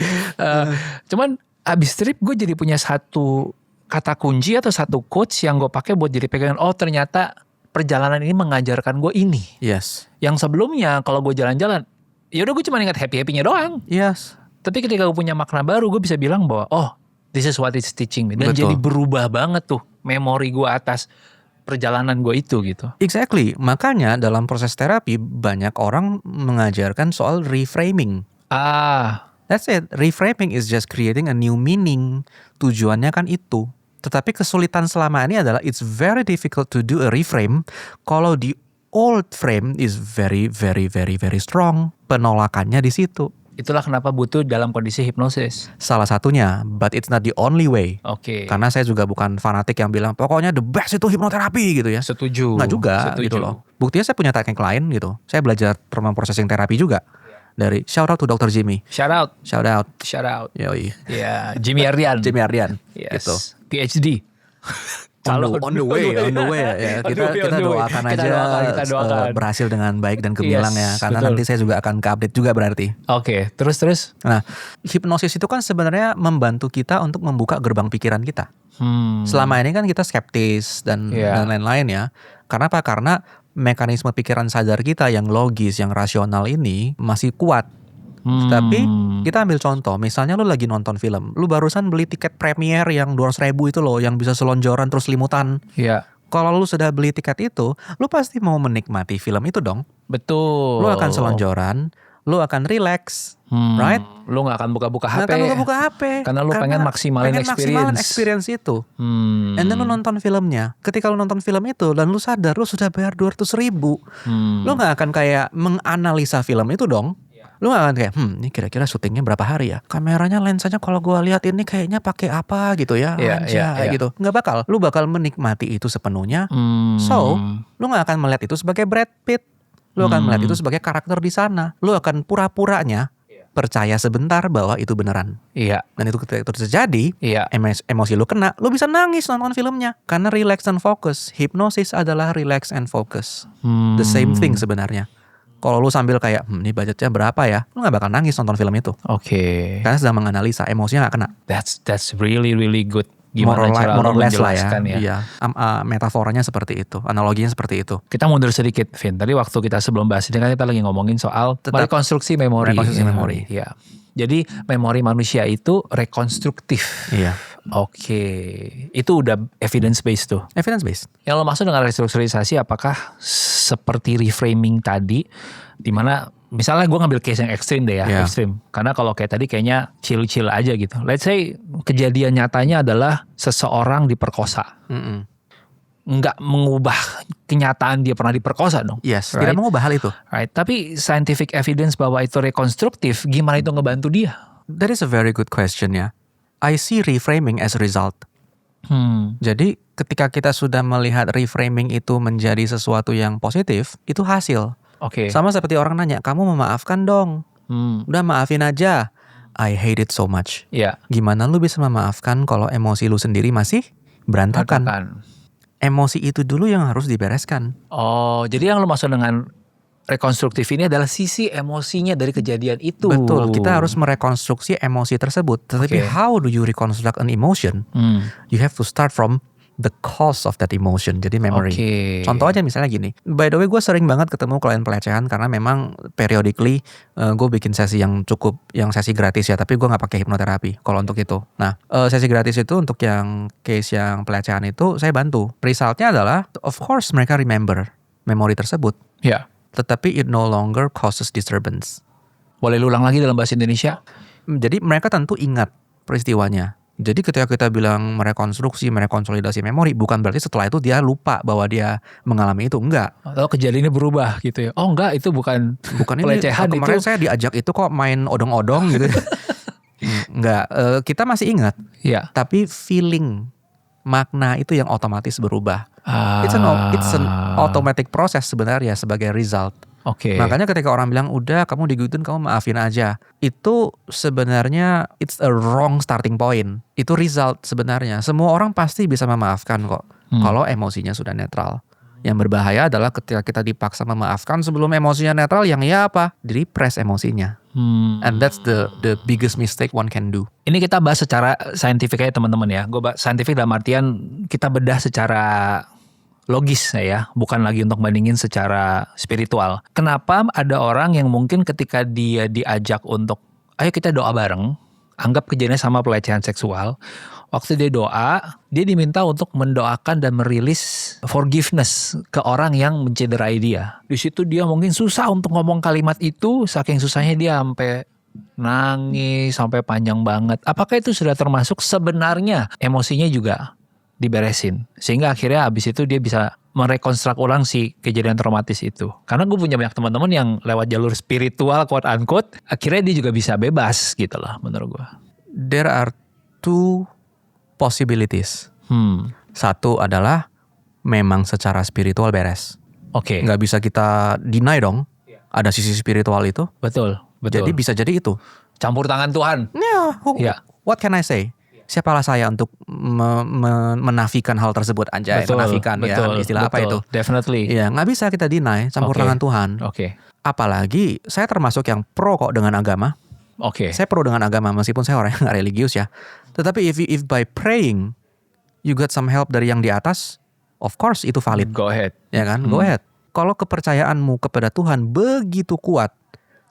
Cuman abis trip gue jadi punya satu kata kunci atau satu quotes yang gue pakai buat jadi pegangan. Oh ternyata perjalanan ini mengajarkan gue ini. Yes. Yang sebelumnya kalau gue jalan-jalan, ya udah gue cuma ingat happy-happynya doang. Yes. Tapi ketika gue punya makna baru, gue bisa bilang bahwa this is what it's teaching me. Dan Betul. jadi berubah banget tuh memori gue atas perjalanan gue itu gitu. Exactly. Makanya dalam proses terapi banyak orang mengajarkan soal reframing. That's it. Reframing is just creating a new meaning. Tujuannya kan itu. Tetapi kesulitan selama ini adalah it's very difficult to do a reframe kalau the old frame is very very very very strong. Penolakannya di situ. Itulah kenapa butuh dalam kondisi hipnosis. Salah satunya, but it's not the only way. Oke. Karena saya juga bukan fanatik yang bilang pokoknya the best itu hipnoterapi gitu ya. Setuju. Nggak juga Setuju. gitu loh. Buktinya saya punya teknik lain gitu. Saya belajar trauma processing terapi juga. Dari shout out to Dr. Jimmy. Shout out. Shout out. Yoi. Ya, Jimmy Ardian. Jimmy Ardian. Yes. Gitu. PhD. On the way ya. Kita doakan Kita aja doakan. berhasil dengan baik dan gemilang ya. Yes, Karena betul. nanti saya juga akan ke-update juga berarti. Oke, terus. Nah, hipnosis itu kan sebenarnya membantu kita untuk membuka gerbang pikiran kita. Selama ini kan kita skeptis dan lain-lain ya. Karena apa? Karena mekanisme pikiran sadar kita yang logis, yang rasional ini masih kuat. Tapi kita ambil contoh, misalnya lu lagi nonton film, lu barusan beli tiket premier yang 200.000 itu loh, yang bisa selonjoran terus limutan. Iya. Kalau lu sudah beli tiket itu, lu pasti mau menikmati film itu dong. Betul. Lu akan selonjoran, lu akan relax, right? Lu gak akan buka-buka HP. Nggak akan buka HP. Karena lu pengen maksimalin experience itu. And then lu nonton filmnya. Ketika lu nonton film itu dan lu sadar lu sudah bayar 200.000. Lu gak akan kayak menganalisa film itu dong. Lu gak akan kayak ini kira-kira syutingnya berapa hari ya, kameranya lensanya kalau gua lihat ini kayaknya pakai apa gitu ya, gitu. Nggak bakal, lu bakal menikmati itu sepenuhnya. So lu gak akan melihat itu sebagai Brad Pitt, lu akan melihat itu sebagai karakter di sana. Lu akan pura-puranya percaya sebentar bahwa itu beneran. Iya. Dan itu ketika itu terjadi, emosi lu kena, lu bisa nangis nonton filmnya. Karena relax and focus. Hipnosis adalah relax and focus. The same thing sebenarnya. Kalau lu sambil kayak, ini budgetnya berapa ya? Lu gak bakal nangis nonton film itu. Oke. Karena sedang menganalisa, emosinya gak kena. That's really really good. Gimana cara more lu or less lah ya. menjelaskan ya. Iya. Metaforanya seperti itu, analoginya seperti itu. Kita mundur sedikit, Vin. Tadi waktu kita sebelum bahas ini kan kita lagi ngomongin soal rekonstruksi memori. Rekonstruksi memori. Iya. Jadi memori manusia itu rekonstruktif. Iya. Oke. Itu udah evidence based tuh. Evidence based. Yang lo maksud dengan restrukturisasi apakah seperti reframing tadi, dimana misalnya gue ngambil case yang ekstrim deh ya, ekstrim. Karena kalau kayak tadi kayaknya chill-chill aja gitu. Let's say kejadian nyatanya adalah seseorang diperkosa. Nggak mengubah kenyataan dia pernah diperkosa dong. Yes, right? tidak mengubah hal itu. Right. Tapi scientific evidence bahwa itu rekonstruktif, gimana itu ngebantu dia? That is a very good question ya. I see reframing as a result. Jadi ketika kita sudah melihat reframing itu menjadi sesuatu yang positif, itu hasil. Oke. Sama seperti orang nanya, kamu memaafkan dong. Udah maafin aja. I hate it so much. Ya. Gimana lu bisa memaafkan kalau emosi lu sendiri masih berantakan? Emosi itu dulu yang harus dibereskan. Oh, jadi yang lu maksud dengan rekonstruktif ini adalah sisi emosinya dari kejadian itu. Betul, kita harus merekonstruksi emosi tersebut. Tetapi how do you reconstruct an emotion? You have to start from the cause of that emotion, jadi memory. Contoh aja misalnya gini, by the way gue sering banget ketemu klien pelecehan karena memang periodically gue bikin sesi yang sesi gratis ya, tapi gue gak pakai hipnoterapi kalau untuk itu. Nah sesi gratis itu untuk yang case yang pelecehan itu saya bantu. Resultnya adalah of course mereka remember memori tersebut. Ya. Tetapi it no longer causes disturbance. Boleh lu ulang lagi dalam bahasa Indonesia? Jadi mereka tentu ingat peristiwanya. Jadi ketika kita bilang merekonsolidasi memori, bukan berarti setelah itu dia lupa bahwa dia mengalami itu, enggak. Atau kejadiannya berubah gitu ya? Oh enggak, itu bukan pelecehan ini, kemarin saya diajak itu kok main odong-odong gitu. Enggak, kita masih ingat. Ya. Tapi feeling, makna itu yang otomatis berubah. It's an automatic process sebenarnya sebagai result. Makanya ketika orang bilang udah kamu digituin kamu maafin aja, itu sebenarnya it's a wrong starting point. Itu result sebenarnya. Semua orang pasti bisa memaafkan kok kalau emosinya sudah netral. Yang berbahaya adalah ketika kita dipaksa memaafkan sebelum emosinya netral, yang ya apa? Di-repress emosinya. And that's the biggest mistake one can do. Ini kita bahas secara saintifik aja teman-teman ya. Gue bahas saintifik dalam artian kita bedah secara logis ya, bukan lagi untuk bandingin secara spiritual. Kenapa ada orang yang mungkin ketika dia diajak untuk ayo kita doa bareng, anggap kejadiannya sama pelecehan seksual, waktu dia doa, dia diminta untuk mendoakan dan merilis forgiveness ke orang yang mencederai dia. Di situ dia mungkin susah untuk ngomong kalimat itu, saking susahnya dia sampai nangis, sampai panjang banget. Apakah itu sudah termasuk sebenarnya emosinya juga diberesin? Sehingga akhirnya abis itu dia bisa merekonstruk ulang si kejadian traumatis itu. Karena gue punya banyak teman-teman yang lewat jalur spiritual, quote unquote, akhirnya dia juga bisa bebas gitu loh menurut gue. There are two possibilities. Satu adalah memang secara spiritual beres. Nggak bisa kita deny dong. Ada sisi spiritual itu. Betul. Jadi bisa jadi itu. Campur tangan Tuhan. What can I say? Siapalah saya untuk menafikan hal tersebut, anjay. Menafikan ya, istilah apa itu? Definitely. Ya, nggak bisa kita deny campur tangan Tuhan. Apalagi saya termasuk yang pro kok dengan agama. Saya pro dengan agama meskipun saya orang yang nggak religius ya. Tetapi if by praying you got some help dari yang di atas, of course itu valid. Go ahead. Ya kan? Go ahead. Kalau kepercayaanmu kepada Tuhan begitu kuat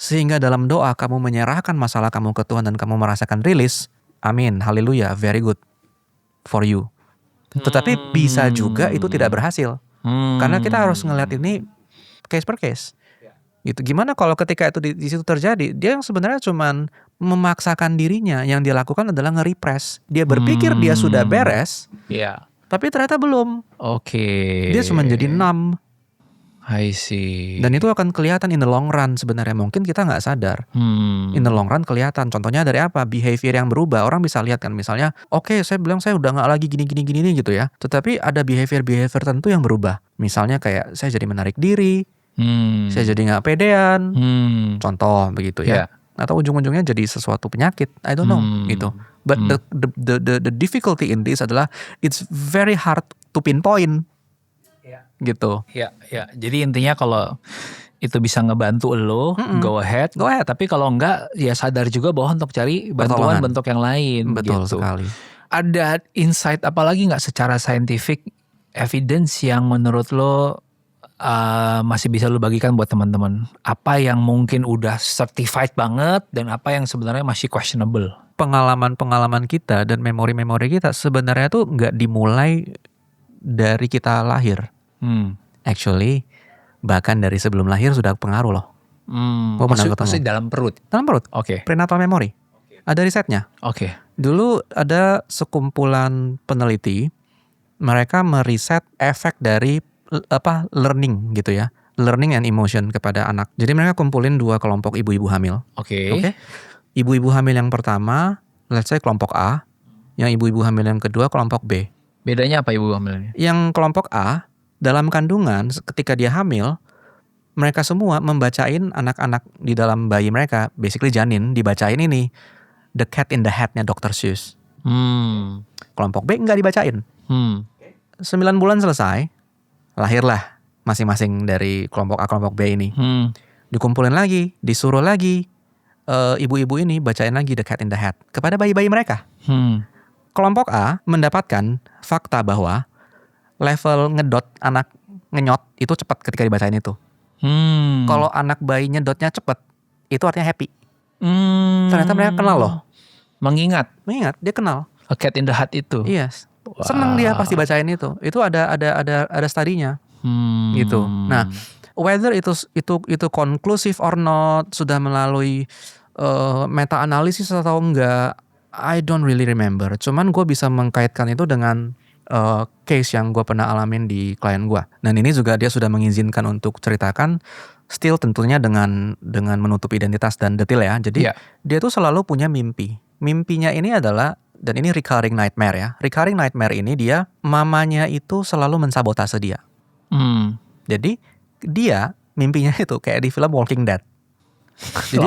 sehingga dalam doa kamu menyerahkan masalah kamu ke Tuhan dan kamu merasakan rilis, amin, haleluya, very good for you. Tetapi bisa juga itu tidak berhasil. Karena kita harus ngeliat ini case per case. Gitu. Gimana kalau ketika itu di situ terjadi, dia yang sebenarnya cuman memaksakan dirinya, yang dia lakukan adalah nge-repress. Dia berpikir dia sudah beres, tapi ternyata belum. Dia cuma jadi numb. I see. Dan itu akan kelihatan in the long run sebenarnya. Mungkin kita nggak sadar. In the long run kelihatan. Contohnya dari apa? Behavior yang berubah. Orang bisa lihat kan. Misalnya, saya bilang saya udah nggak lagi gini gitu ya. Tetapi ada behavior tertentu yang berubah. Misalnya kayak saya jadi menarik diri. Saya jadi nggak pedean. Contoh begitu ya. Atau ujung-ujungnya jadi sesuatu penyakit. I don't know gitu. But the difficulty in this adalah it's very hard to pinpoint. Gitu. Ya. Jadi intinya kalau itu bisa ngebantu lo, go ahead. Tapi kalau enggak, ya sadar juga bahwa untuk cari bantuan bentuk yang lain. Betul gitu. sekali. Ada insight apa lagi nggak secara scientific evidence yang menurut lo masih bisa lo bagikan buat teman-teman? Apa yang mungkin udah certified banget dan apa yang sebenarnya masih questionable? Pengalaman-pengalaman kita dan memori-memori kita sebenarnya tuh nggak dimulai dari kita lahir. Actually, bahkan dari sebelum lahir sudah pengaruh loh. Maksudnya dalam perut? Dalam perut. Prenatal memory. Ada risetnya. Dulu ada sekumpulan peneliti, mereka meriset efek dari learning gitu ya. Learning and emotion kepada anak. Jadi mereka kumpulin 2 kelompok ibu-ibu hamil. Oke. Oke. Ibu-ibu hamil yang pertama, let's say kelompok A. Yang ibu-ibu hamil yang kedua kelompok B. Bedanya apa ibu hamilnya? Yang kelompok A, dalam kandungan ketika dia hamil, mereka semua membacain anak-anak di dalam bayi mereka, basically janin, dibacain ini The Cat in the Hat-nya Dr. Seuss. Kelompok B nggak dibacain. 9 bulan selesai, lahirlah masing-masing dari kelompok A, kelompok B ini. Dikumpulin lagi, disuruh lagi ibu-ibu ini bacain lagi The Cat in the Hat kepada bayi-bayi mereka. Kelompok A mendapatkan fakta bahwa level ngedot anak ngenyot itu cepat ketika dibacain itu. Kalau anak bayi nyedotnya cepat, itu artinya happy. Ternyata mereka kenal loh. Mengingat Dia kenal. A Cat in the Hat itu. Yes. Seneng dia pasti bacain itu. Itu ada studinya. Gitu. Nah, whether itu conclusive or not, sudah melalui meta analisis atau enggak, I don't really remember. Cuman gue bisa mengkaitkan itu dengan case yang gue pernah alamin di klien gue. Dan ini juga dia sudah mengizinkan untuk ceritakan, still tentunya dengan menutup identitas dan detail ya. Jadi dia tuh selalu punya mimpi. Mimpinya ini adalah, dan ini recurring nightmare ya. Recurring nightmare ini dia, mamanya itu selalu mensabotase dia. Jadi dia mimpinya itu kayak di film Walking Dead. Jadi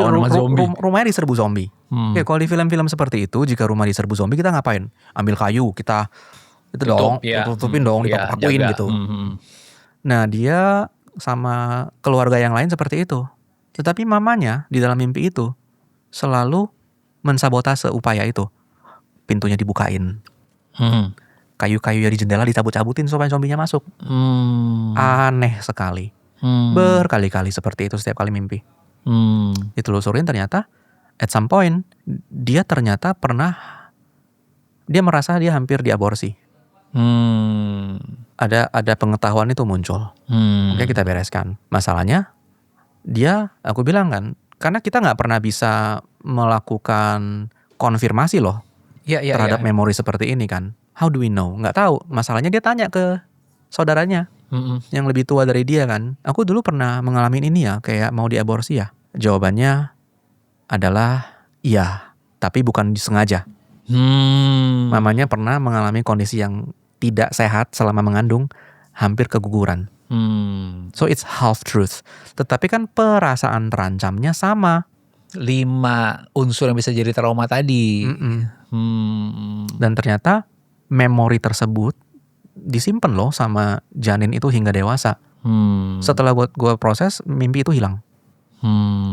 rumahnya diserbu zombie. Oke, kalau di film-film seperti itu, jika rumah diserbu zombie kita ngapain? Ambil kayu, kita itu dong, tutupin dong, dipakuin gitu. Nah, dia sama keluarga yang lain seperti itu. Tetapi mamanya di dalam mimpi itu selalu mensabotase upaya itu. Pintunya dibukain. Kayu-kayu dari jendela dicabut-cabutin supaya zombinya masuk. Aneh sekali. Berkali-kali seperti itu setiap kali mimpi. Ditelusurin ternyata at some point dia ternyata dia merasa dia hampir diaborsi. Ada pengetahuan itu muncul. Oke, kita bereskan. Masalahnya aku bilang kan, karena kita nggak pernah bisa melakukan konfirmasi loh terhadap memori seperti ini kan. How do we know? Nggak tahu. Masalahnya dia tanya ke saudaranya yang lebih tua dari dia kan. Aku dulu pernah mengalami ini ya, kayak mau diaborsi ya. Jawabannya adalah iya, tapi bukan disengaja. Mamanya pernah mengalami kondisi yang tidak sehat selama mengandung, hampir keguguran. So it's half truth. Tetapi kan perasaan terancamnya sama. 5 unsur yang bisa jadi trauma tadi. Dan ternyata memori tersebut disimpan loh sama janin itu hingga dewasa. Setelah gue proses, mimpi itu hilang.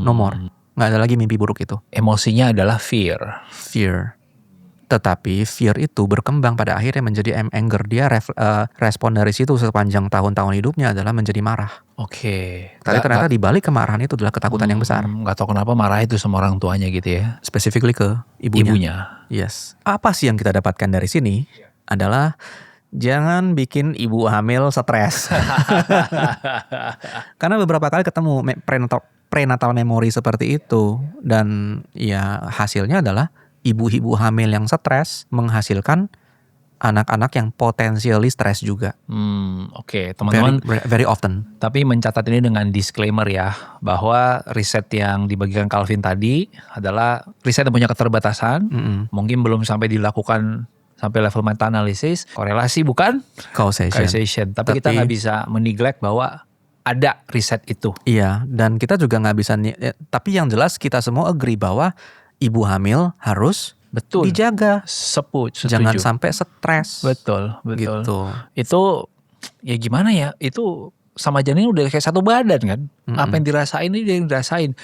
No more. Nggak ada lagi mimpi buruk itu. Emosinya adalah fear. Tetapi fear itu berkembang pada akhirnya menjadi anger. Dia respon dari situ sepanjang tahun-tahun hidupnya adalah menjadi marah. Oke. Tapi ternyata di balik kemarahan itu adalah ketakutan yang besar. Gak tahu kenapa marah itu sama orang tuanya gitu ya. Specifically ke ibunya. Yes. Apa sih yang kita dapatkan dari sini adalah jangan bikin ibu hamil stres. Karena beberapa kali ketemu prenatal memory seperti itu. Dan ya hasilnya adalah ibu-ibu hamil yang stres menghasilkan anak-anak yang potensially stres juga. Oke, teman-teman. Very often. Tapi mencatat ini dengan disclaimer ya, bahwa riset yang dibagikan Calvin tadi adalah riset yang punya keterbatasan. Mungkin belum sampai dilakukan sampai level meta-analisis. Korelasi bukan? Causation. Tapi kita nggak bisa meneglect bahwa ada riset itu. Iya, dan kita juga nggak bisa. Tapi yang jelas kita semua agree bahwa ibu hamil harus dijaga. Setuju. Jangan sampai stres. Betul. Gitu. Itu ya gimana ya? Itu sama janin udah kayak satu badan kan. Apa yang dirasain ini dia yang dirasain.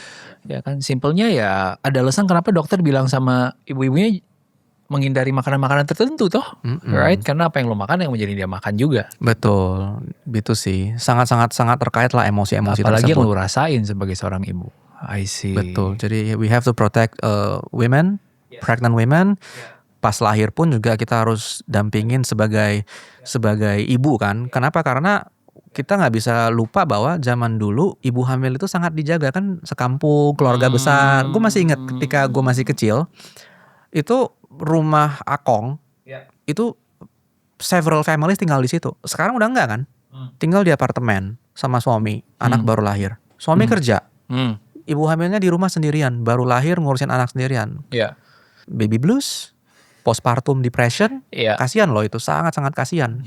Ya kan simpelnya ya ada alasan kenapa dokter bilang sama ibu-ibunya menghindari makanan-makanan tertentu toh. Right? Karena apa yang lo makan yang menjadi dia makan juga. Betul. Gitu sih. Sangat terkait lah emosi-emosi apalagi tersebut. yang lo rasain sebagai seorang ibu. I see. Betul. Jadi we have to protect women, pregnant women. Pas lahir pun juga kita harus dampingin sebagai ibu kan. Kenapa? Karena kita nggak bisa lupa bahwa zaman dulu ibu hamil itu sangat dijaga kan, sekampung, keluarga besar. Gue masih ingat ketika gue masih kecil, itu rumah Akong itu several families tinggal di situ. Sekarang udah enggak kan? tinggal di apartemen sama suami, anak baru lahir. Suami kerja, ibu hamilnya di rumah sendirian, baru lahir ngurusin anak sendirian. Iya. Baby blues, postpartum depression, Iya. kasihan loh itu, sangat-sangat kasihan.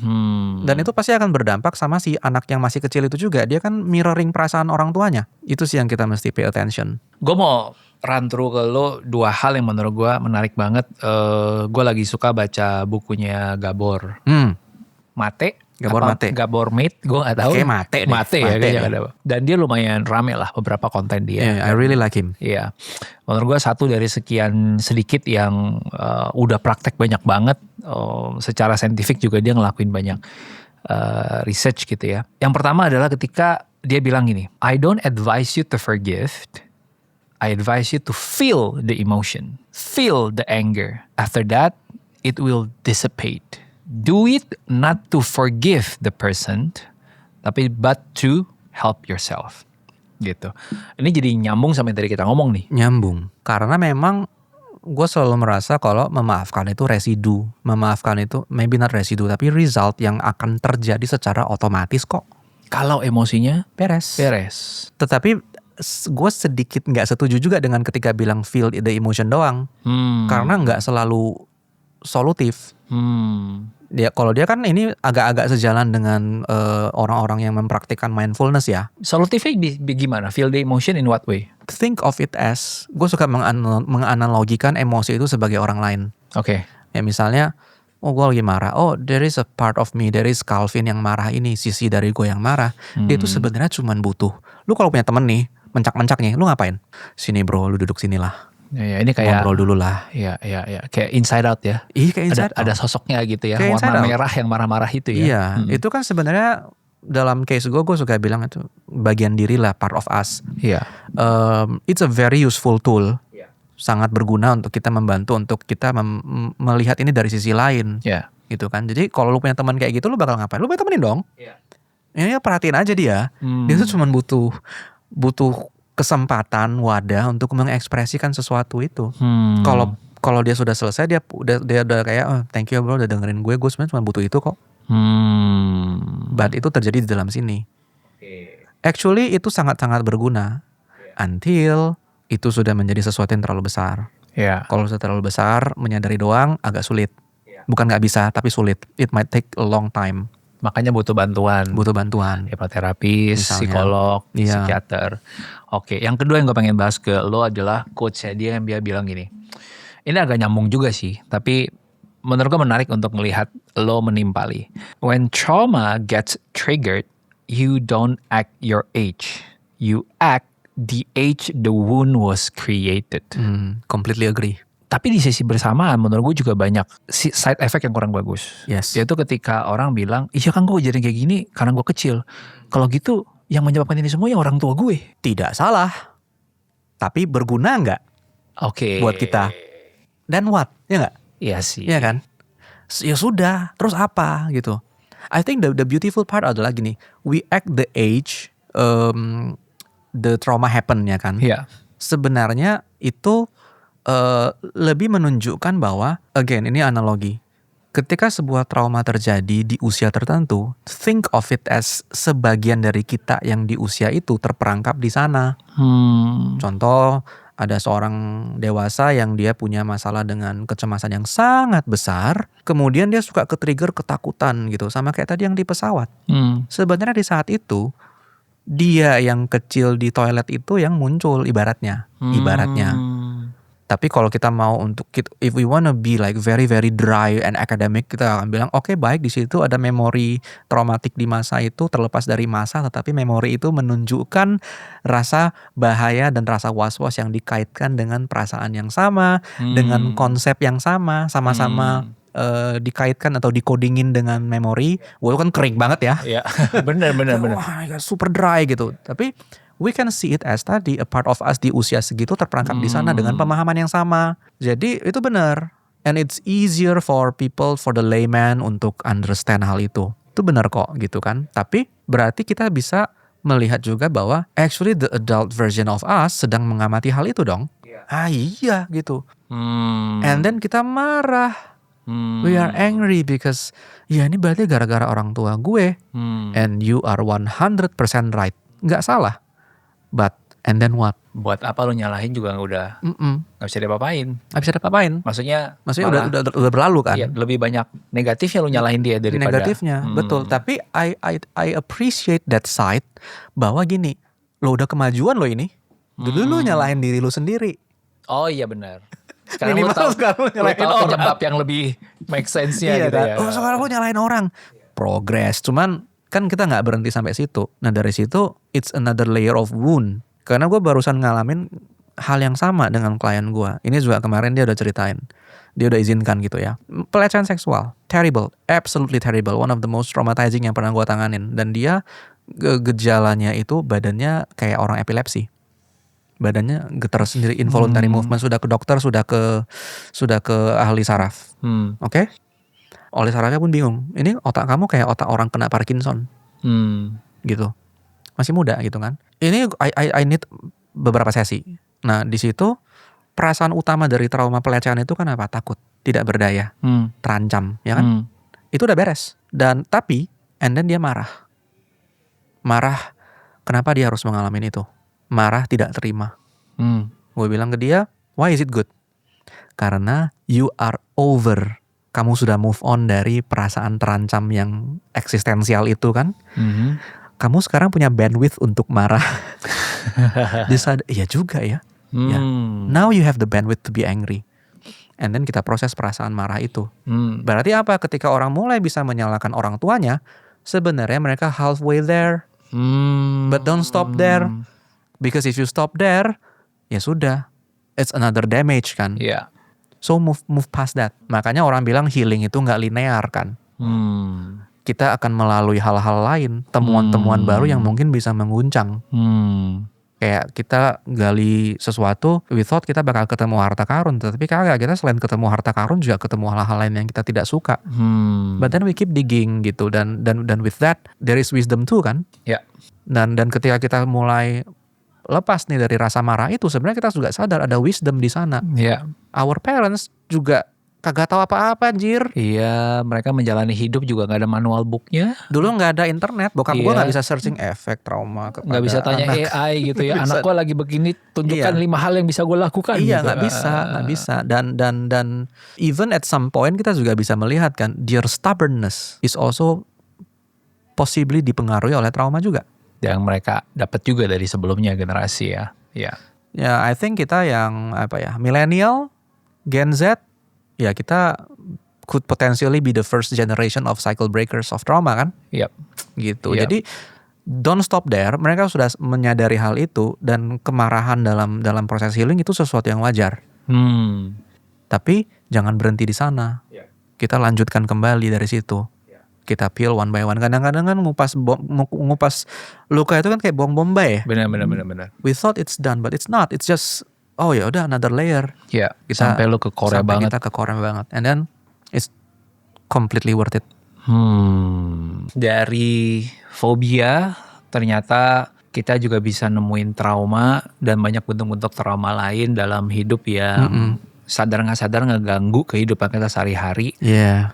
Dan itu pasti akan berdampak sama si anak yang masih kecil itu juga. Dia kan mirroring perasaan orang tuanya. Itu sih yang kita mesti pay attention. Gue mau run through ke lo 2 hal yang menurut gue menarik banget. Gue lagi suka baca bukunya Gabor Mate. Gabor Mate. Gabor Mate, gue gak tahu. Kayak Mate deh. Mate ya Mate kayaknya deh. ada. Dan dia lumayan rame lah beberapa konten dia. Yeah, I really like him. Iya, menurut gue satu dari sekian sedikit yang udah praktek banyak banget. Secara saintifik juga dia ngelakuin banyak research gitu ya. Yang pertama adalah ketika dia bilang gini, I don't advise you to forgive, I advise you to feel the emotion, feel the anger. After that, it will dissipate. Do it not to forgive the person, tapi but to help yourself. Gitu. Ini jadi nyambung sama yang tadi kita ngomong nih. Nyambung. Karena memang gue selalu merasa kalau memaafkan itu residu. Memaafkan itu maybe not residu, tapi result yang akan terjadi secara otomatis kok. Kalau emosinya Beres. Tetapi gue sedikit gak setuju juga dengan ketika bilang feel the emotion doang. Karena gak selalu solutif. Kalau dia kan ini agak-agak sejalan dengan orang-orang yang mempraktikkan mindfulness ya. Solutifnya gimana? Feel the emotion in what way? Think of it as, gue suka menganalogikan emosi itu sebagai orang lain. Oke. Ya misalnya, oh gue lagi marah, oh there is a part of me, there is Calvin yang marah ini, sisi dari gue yang marah. Dia itu sebenarnya cuman butuh. Lu kalau punya temen nih, mencak-mencaknya, lu ngapain? Sini bro, lu duduk sini lah. Ya, ini kayak ngobrol dulu lah. Iya. Kayak Inside Out ya. Iya kayak Inside Out. Ada sosoknya gitu ya, Kayak warna merah yang marah-marah itu ya. Iya, itu kan sebenarnya dalam case gue suka bilang itu bagian diri lah, part of us. Iya. It's a very useful tool. Sangat berguna untuk kita membantu untuk kita melihat ini dari sisi lain. Iya. Gitu kan. Jadi kalau lu punya teman kayak gitu, lu bakal ngapain? Lu punya temenin dong. Iya. Ini perhatiin aja dia. Dia tuh cuma butuh kesempatan, wadah untuk mengekspresikan sesuatu itu. Kalau dia sudah selesai, dia udah kayak, oh, thank you bro udah dengerin gue sebenarnya cuma butuh itu kok. But itu terjadi di dalam sini. Actually itu sangat-sangat berguna until itu sudah menjadi sesuatu yang terlalu besar. Kalau sudah terlalu besar, menyadari doang agak sulit. Bukan nggak bisa, tapi sulit. It might take a long time. Makanya butuh bantuan. Hipnoterapis, psikolog, psikiater. Oke, yang kedua yang gue pengen bahas ke lo adalah coachnya dia yang dia bilang gini. Ini agak nyambung juga sih, tapi menurut gue menarik untuk melihat lo menimpali. When trauma gets triggered, you don't act your age. You act the age the wound was created. Completely agree. Tapi di sisi bersamaan menurut gue juga banyak side effect yang kurang bagus. Yes. Yaitu ketika orang bilang, iya kan gue jadi kayak gini karena gue kecil. Kalau gitu yang menyebabkan ini semua yang orang tua gue. Tidak salah. Tapi berguna nggak? Oke. Buat kita. Dan what? Ya nggak? Iya sih. Iya kan? Ya sudah. Terus apa gitu? I think the beautiful part adalah gini. We act the age the trauma happen ya kan? Iya. Sebenarnya itu lebih menunjukkan bahwa, again ini analogi, ketika sebuah trauma terjadi di usia tertentu, think of it as sebagian dari kita yang di usia itu terperangkap di sana. Contoh, ada seorang dewasa yang dia punya masalah dengan kecemasan yang sangat besar, kemudian dia suka ke-trigger ketakutan gitu, sama kayak tadi yang di pesawat. Sebenarnya di saat itu, dia yang kecil di toilet itu yang muncul ibaratnya. Tapi kalau kita mau if we wanna be like very very dry and academic, kita akan bilang oke, baik, di situ ada memori traumatik di masa itu terlepas dari masa, tetapi memori itu menunjukkan rasa bahaya dan rasa was-was yang dikaitkan dengan perasaan yang sama, dengan konsep yang sama dikaitkan atau dikodingin dengan memori. Walaupun kan kering banget ya. Iya, benar. Wah, super dry gitu. Tapi we can see it as tadi a part of us di usia segitu terperangkap di sana dengan pemahaman yang sama. Jadi itu benar. And it's easier for people, for the layman untuk understand hal itu. Itu benar kok gitu kan. Tapi berarti kita bisa melihat juga bahwa actually the adult version of us sedang mengamati hal itu dong. Iya gitu. And then kita marah. We are angry because ya ini berarti gara-gara orang tua gue. And you are 100% right. Nggak salah. But and then what? Buat apa lu nyalahin juga udah nggak bisa diapa-apain. Nggak bisa diapa-apain. Maksudnya udah berlalu kan? Iya, lebih banyak negatifnya lu nyalahin dia daripada negatifnya. Betul. Tapi I appreciate that side bahwa gini, lo udah kemajuan lo ini. Dulu lu nyalahin diri lu sendiri. Oh iya benar. Sekarang Minimal lu tahu sekarang lu nyalahin orang. penyebab yang lebih make sense-nya gitu ya. Oh sekarang lu nyalahin orang. Progress. Cuman kan kita nggak berhenti sampai situ. Nah dari situ it's another layer of wound. Karena gue barusan ngalamin hal yang sama dengan klien gue. Ini juga kemarin dia udah ceritain. Dia udah izinkan gitu ya. Pelecehan seksual. Terrible. Absolutely terrible. One of the most traumatizing yang pernah gue tanganin. Dan dia gejalanya itu badannya kayak orang epilepsi. Badannya getar sendiri, involuntary movement. Sudah ke dokter, sudah ke ahli saraf. Oke? Ahli sarafnya pun bingung. Ini otak kamu kayak otak orang kena Parkinson. Gitu. Masih muda gitu kan. Ini I need beberapa sesi. Nah di situ perasaan utama dari trauma pelecehan itu kan apa? Takut, tidak berdaya, terancam, ya kan? Itu udah beres. Dan tapi, and then dia marah. Marah, kenapa dia harus mengalami itu? Marah tidak terima. Gue bilang ke dia, why is it good? Karena you are over. Kamu sudah move on dari perasaan terancam yang eksistensial itu kan? Kamu sekarang punya bandwidth untuk marah. Iya juga ya. Now you have the bandwidth to be angry. And then kita proses perasaan marah itu. Berarti apa? Ketika orang mulai bisa menyalahkan orang tuanya, sebenarnya mereka halfway there. But don't stop there. Because if you stop there, ya sudah. It's another damage kan. Yeah. So move past that. Makanya orang bilang healing itu nggak linear kan. Kita akan melalui hal-hal lain, temuan-temuan baru yang mungkin bisa mengguncang. Kayak kita gali sesuatu, we thought kita bakal ketemu harta karun, tapi kagak, kita selain ketemu harta karun juga ketemu hal-hal lain yang kita tidak suka. But then we keep digging gitu, dan with that there is wisdom too kan. Yeah. Dan ketika kita mulai lepas nih dari rasa marah itu, sebenarnya kita juga sadar ada wisdom di sana. Yeah. Our parents juga kagak tahu apa-apa anjir. Iya, mereka menjalani hidup juga gak ada manual booknya. Dulu gak ada internet, bokap gue gak bisa searching efek trauma kepada gak bisa tanya anak. AI gitu ya. Anak gue lagi begini, tunjukkan 5 hal yang bisa gue lakukan. Iya, gitu. gak bisa. Dan even at some point kita juga bisa melihat kan, their stubbornness is also possibly dipengaruhi oleh trauma juga. Yang mereka dapat juga dari sebelumnya generasi ya. Ya, I think kita yang millennial, Gen Z, ya kita could potentially be the first generation of cycle breakers of trauma kan? Yep. Gitu. Jadi don't stop there. Mereka sudah menyadari hal itu, dan kemarahan dalam proses healing itu sesuatu yang wajar. Tapi jangan berhenti di sana. Kita lanjutkan kembali dari situ. Kita peel one by one. Kadang-kadang kan ngupas luka itu kan kayak bom bombay ya. Benar. We thought it's done, but it's not. It's just ya udah another layer. Ya, sampai lu ke core banget. Kita ke core banget. And then it's completely worth it. Dari fobia ternyata kita juga bisa nemuin trauma dan banyak bentuk-bentuk trauma lain dalam hidup yang sadar nggak sadar ngeganggu kehidupan kita sehari-hari.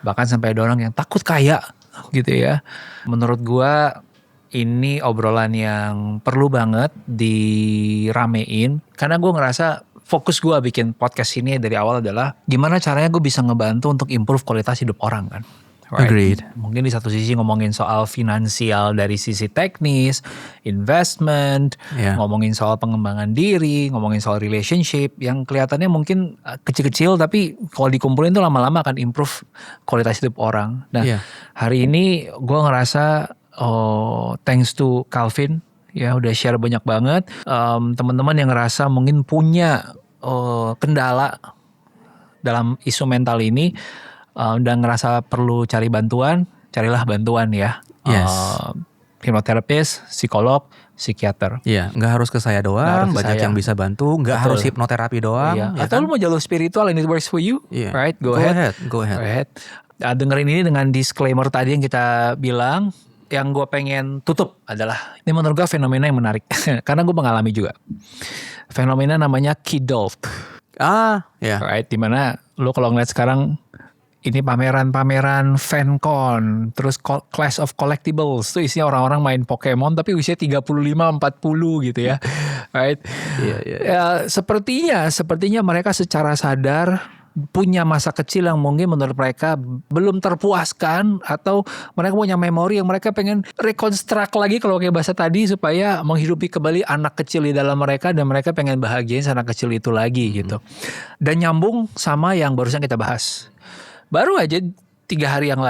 Bahkan sampai ada orang yang takut kaya gitu ya. Menurut gua ini obrolan yang perlu banget diramein, karena gue ngerasa fokus gue bikin podcast ini dari awal adalah gimana caranya gue bisa ngebantu untuk improve kualitas hidup orang kan. Right? Agreed. Mungkin di satu sisi ngomongin soal finansial dari sisi teknis, investment, ngomongin soal pengembangan diri, ngomongin soal relationship yang kelihatannya mungkin kecil-kecil tapi kalau dikumpulin tuh lama-lama akan improve kualitas hidup orang. Nah, hari ini gue ngerasa thanks to Calvin ya udah share banyak banget. Teman-teman yang ngerasa mungkin punya kendala dalam isu mental ini dan ngerasa perlu cari bantuan, carilah bantuan ya. Hipnoterapis, psikolog, psikiater. Iya, nggak harus ke saya doang, banyak yang bisa bantu. Nggak harus hipnoterapi doang. Ya atau lu mau jalur spiritual and it works for you, right? Go ahead. Dengerin ini dengan disclaimer tadi yang kita bilang. Yang gue pengen tutup adalah, ini menurut gue fenomena yang menarik. Karena gue mengalami juga. Fenomena namanya kidult. Right, dimana lo kalau ngeliat sekarang ini pameran-pameran FanCon, terus Clash of Collectibles, tuh isinya orang-orang main Pokemon tapi usia 35-40 gitu ya. Right? Ya, sepertinya mereka secara sadar punya masa kecil yang mungkin menurut mereka belum terpuaskan, atau mereka punya memori yang mereka pengen reconstruct lagi kalau kayak bahasa tadi, supaya menghidupi kembali anak kecil di dalam mereka, dan mereka pengen bahagiain anak kecil itu lagi gitu. Dan nyambung sama yang barusan kita bahas. Baru aja 2 hari yang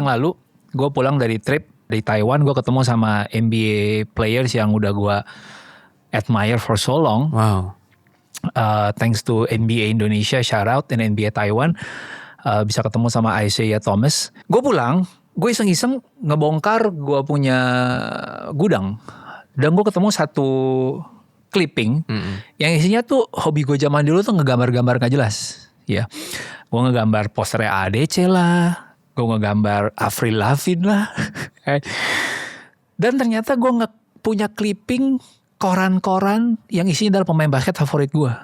lalu gue pulang dari trip di Taiwan, gue ketemu sama NBA players yang udah gue admire for so long. Wow. Thanks to NBA Indonesia, shout out, dan NBA Taiwan, bisa ketemu sama Isaiah Thomas. Gue pulang, gue iseng-iseng ngebongkar gue punya gudang, dan gue ketemu satu clipping yang isinya tuh hobi gue zaman dulu tuh ngegambar-gambar gak jelas. Ya, gue ngegambar posternya ADC lah, gue ngegambar Avril Lavigne lah, dan ternyata gue punya clipping koran-koran yang isinya adalah pemain basket favorit gue.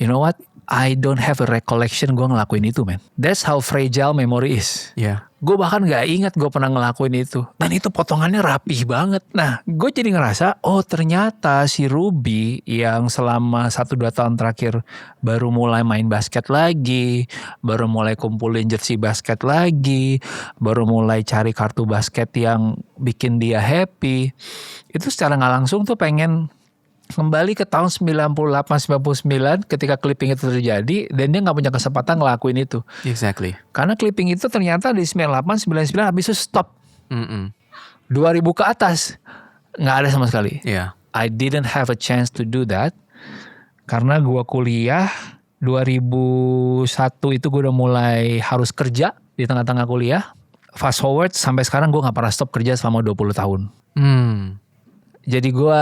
You know what? I don't have a recollection gue ngelakuin itu, man. That's how fragile memory is. Yeah. Gue bahkan gak ingat gue pernah ngelakuin itu. Dan itu potongannya rapih banget. Nah, gue jadi ngerasa, oh ternyata si Ruby yang selama 1-2 tahun terakhir baru mulai main basket lagi, baru mulai kumpulin jersey basket lagi, baru mulai cari kartu basket yang bikin dia happy, itu secara gak langsung tuh pengen kembali ke tahun 98-99 ketika clipping itu terjadi, dan dia gak punya kesempatan ngelakuin itu. Exactly. Karena clipping itu ternyata di 98-99 habis itu stop. 2000 ke atas gak ada sama sekali. Yeah. I didn't have a chance to do that karena gue kuliah 2001 itu gue udah mulai harus kerja di tengah-tengah kuliah. Fast forward sampai sekarang gue gak pernah stop kerja selama 20 tahun. Jadi gue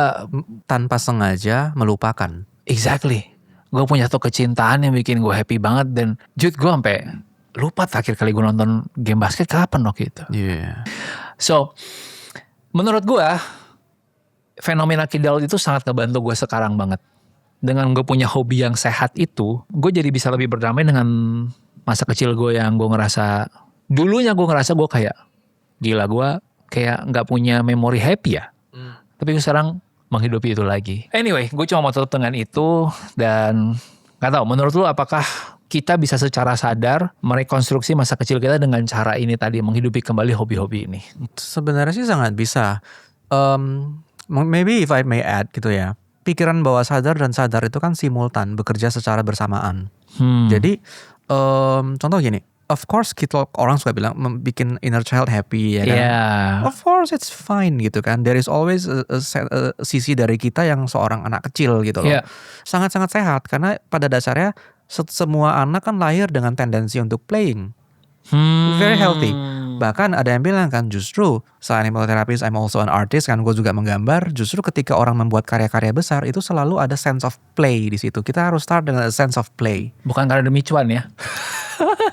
Tanpa sengaja melupakan. exactly, gue punya tuh kecintaan yang bikin gue happy banget. Dan gue sampai lupa terakhir kali gue nonton game basket kapan waktu itu. Yeah. So menurut gue fenomena kidal itu sangat ngebantu gue sekarang banget. Dengan gue punya hobi yang sehat itu, gue jadi bisa lebih berdamai dengan masa kecil gue yang gue ngerasa, dulunya gue ngerasa gue kayak gila, gue kayak gak punya memori happy ya. Tapi gue sekarang menghidupi itu lagi. Anyway, gue cuma mau tutup dengan itu. Dan gak tahu, menurut lu apakah kita bisa secara sadar merekonstruksi masa kecil kita dengan cara ini tadi, menghidupi kembali hobi-hobi ini? Sebenarnya sih sangat bisa. Maybe if I may add gitu ya. Pikiran bawah sadar dan sadar itu kan simultan, bekerja secara bersamaan. Jadi contoh gini. Of course orang suka bilang bikin inner child happy ya kan. Yeah. Of course it's fine gitu kan. There is always a sisi dari kita yang seorang anak kecil gitu loh. Yeah. Sangat-sangat sehat karena pada dasarnya semua anak kan lahir dengan tendensi untuk playing. Very healthy. Bahkan ada yang bilang kan, justru selain animal therapist, I'm also an artist kan, gue juga menggambar. Justru ketika orang membuat karya-karya besar itu selalu ada sense of play di situ. Kita harus start dengan a sense of play. Bukan karena demi cuan ya.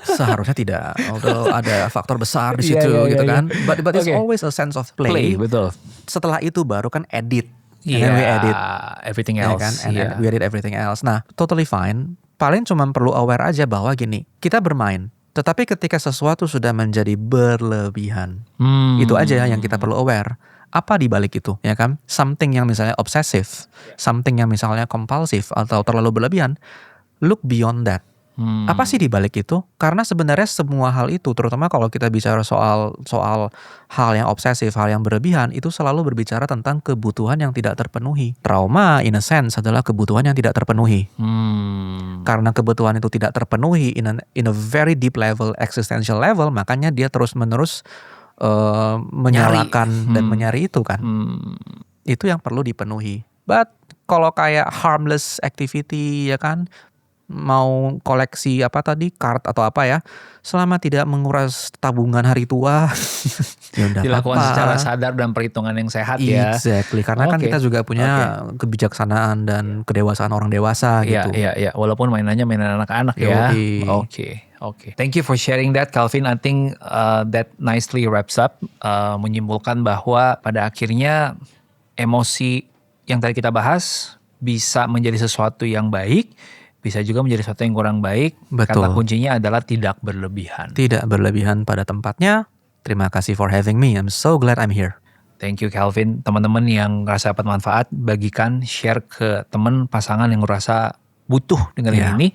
Seharusnya tidak, although ada faktor besar di situ gitu kan. But it's always a sense of play. Betul. Setelah itu baru kan edit. And Yeah, then we edit everything ya else. kan? And then we edit everything else. Nah, totally fine. Paling cuma perlu aware aja bahwa gini, kita bermain. Tetapi ketika sesuatu sudah menjadi berlebihan, itu aja yang kita perlu aware. Apa di balik itu, ya kan? Something yang misalnya obsesif, something yang misalnya kompulsif atau terlalu berlebihan. Look beyond that. Apa sih di balik itu? Karena sebenarnya semua hal itu, terutama kalau kita bicara soal hal yang obsesif, hal yang berlebihan, itu selalu berbicara tentang kebutuhan yang tidak terpenuhi. Trauma in a sense adalah kebutuhan yang tidak terpenuhi. Karena kebutuhan itu tidak terpenuhi in a very deep level, existential level, makanya dia terus-menerus menyalakan dan menyari itu kan. Itu yang perlu dipenuhi. But kalau kayak harmless activity ya kan, mau koleksi apa tadi, card atau apa ya, selama tidak menguras tabungan hari tua, ya udah dilakukan apa-apa. secara sadar dan perhitungan yang sehat ya. Exactly, karena kan kita juga punya kebijaksanaan dan kedewasaan orang dewasa gitu. Iya. Walaupun mainannya mainan anak-anak ya. Oke. Thank you for sharing that, Calvin. I think that nicely wraps up, menyimpulkan bahwa pada akhirnya emosi yang tadi kita bahas bisa menjadi sesuatu yang baik, bisa juga menjadi sesuatu yang kurang baik. Betul. Kata kuncinya adalah tidak berlebihan. Tidak berlebihan pada tempatnya. Terima kasih for having me. I'm so glad I'm here. Thank you Calvin. Teman-teman yang ngerasa dapat manfaat, bagikan, share ke teman pasangan yang ngerasa butuh dengerin ini.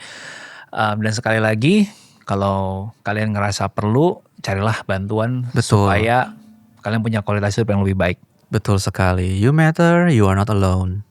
Dan sekali lagi, kalau kalian ngerasa perlu, carilah bantuan. Betul. Supaya kalian punya kualitas hidup yang lebih baik. Betul sekali. You matter, you are not alone.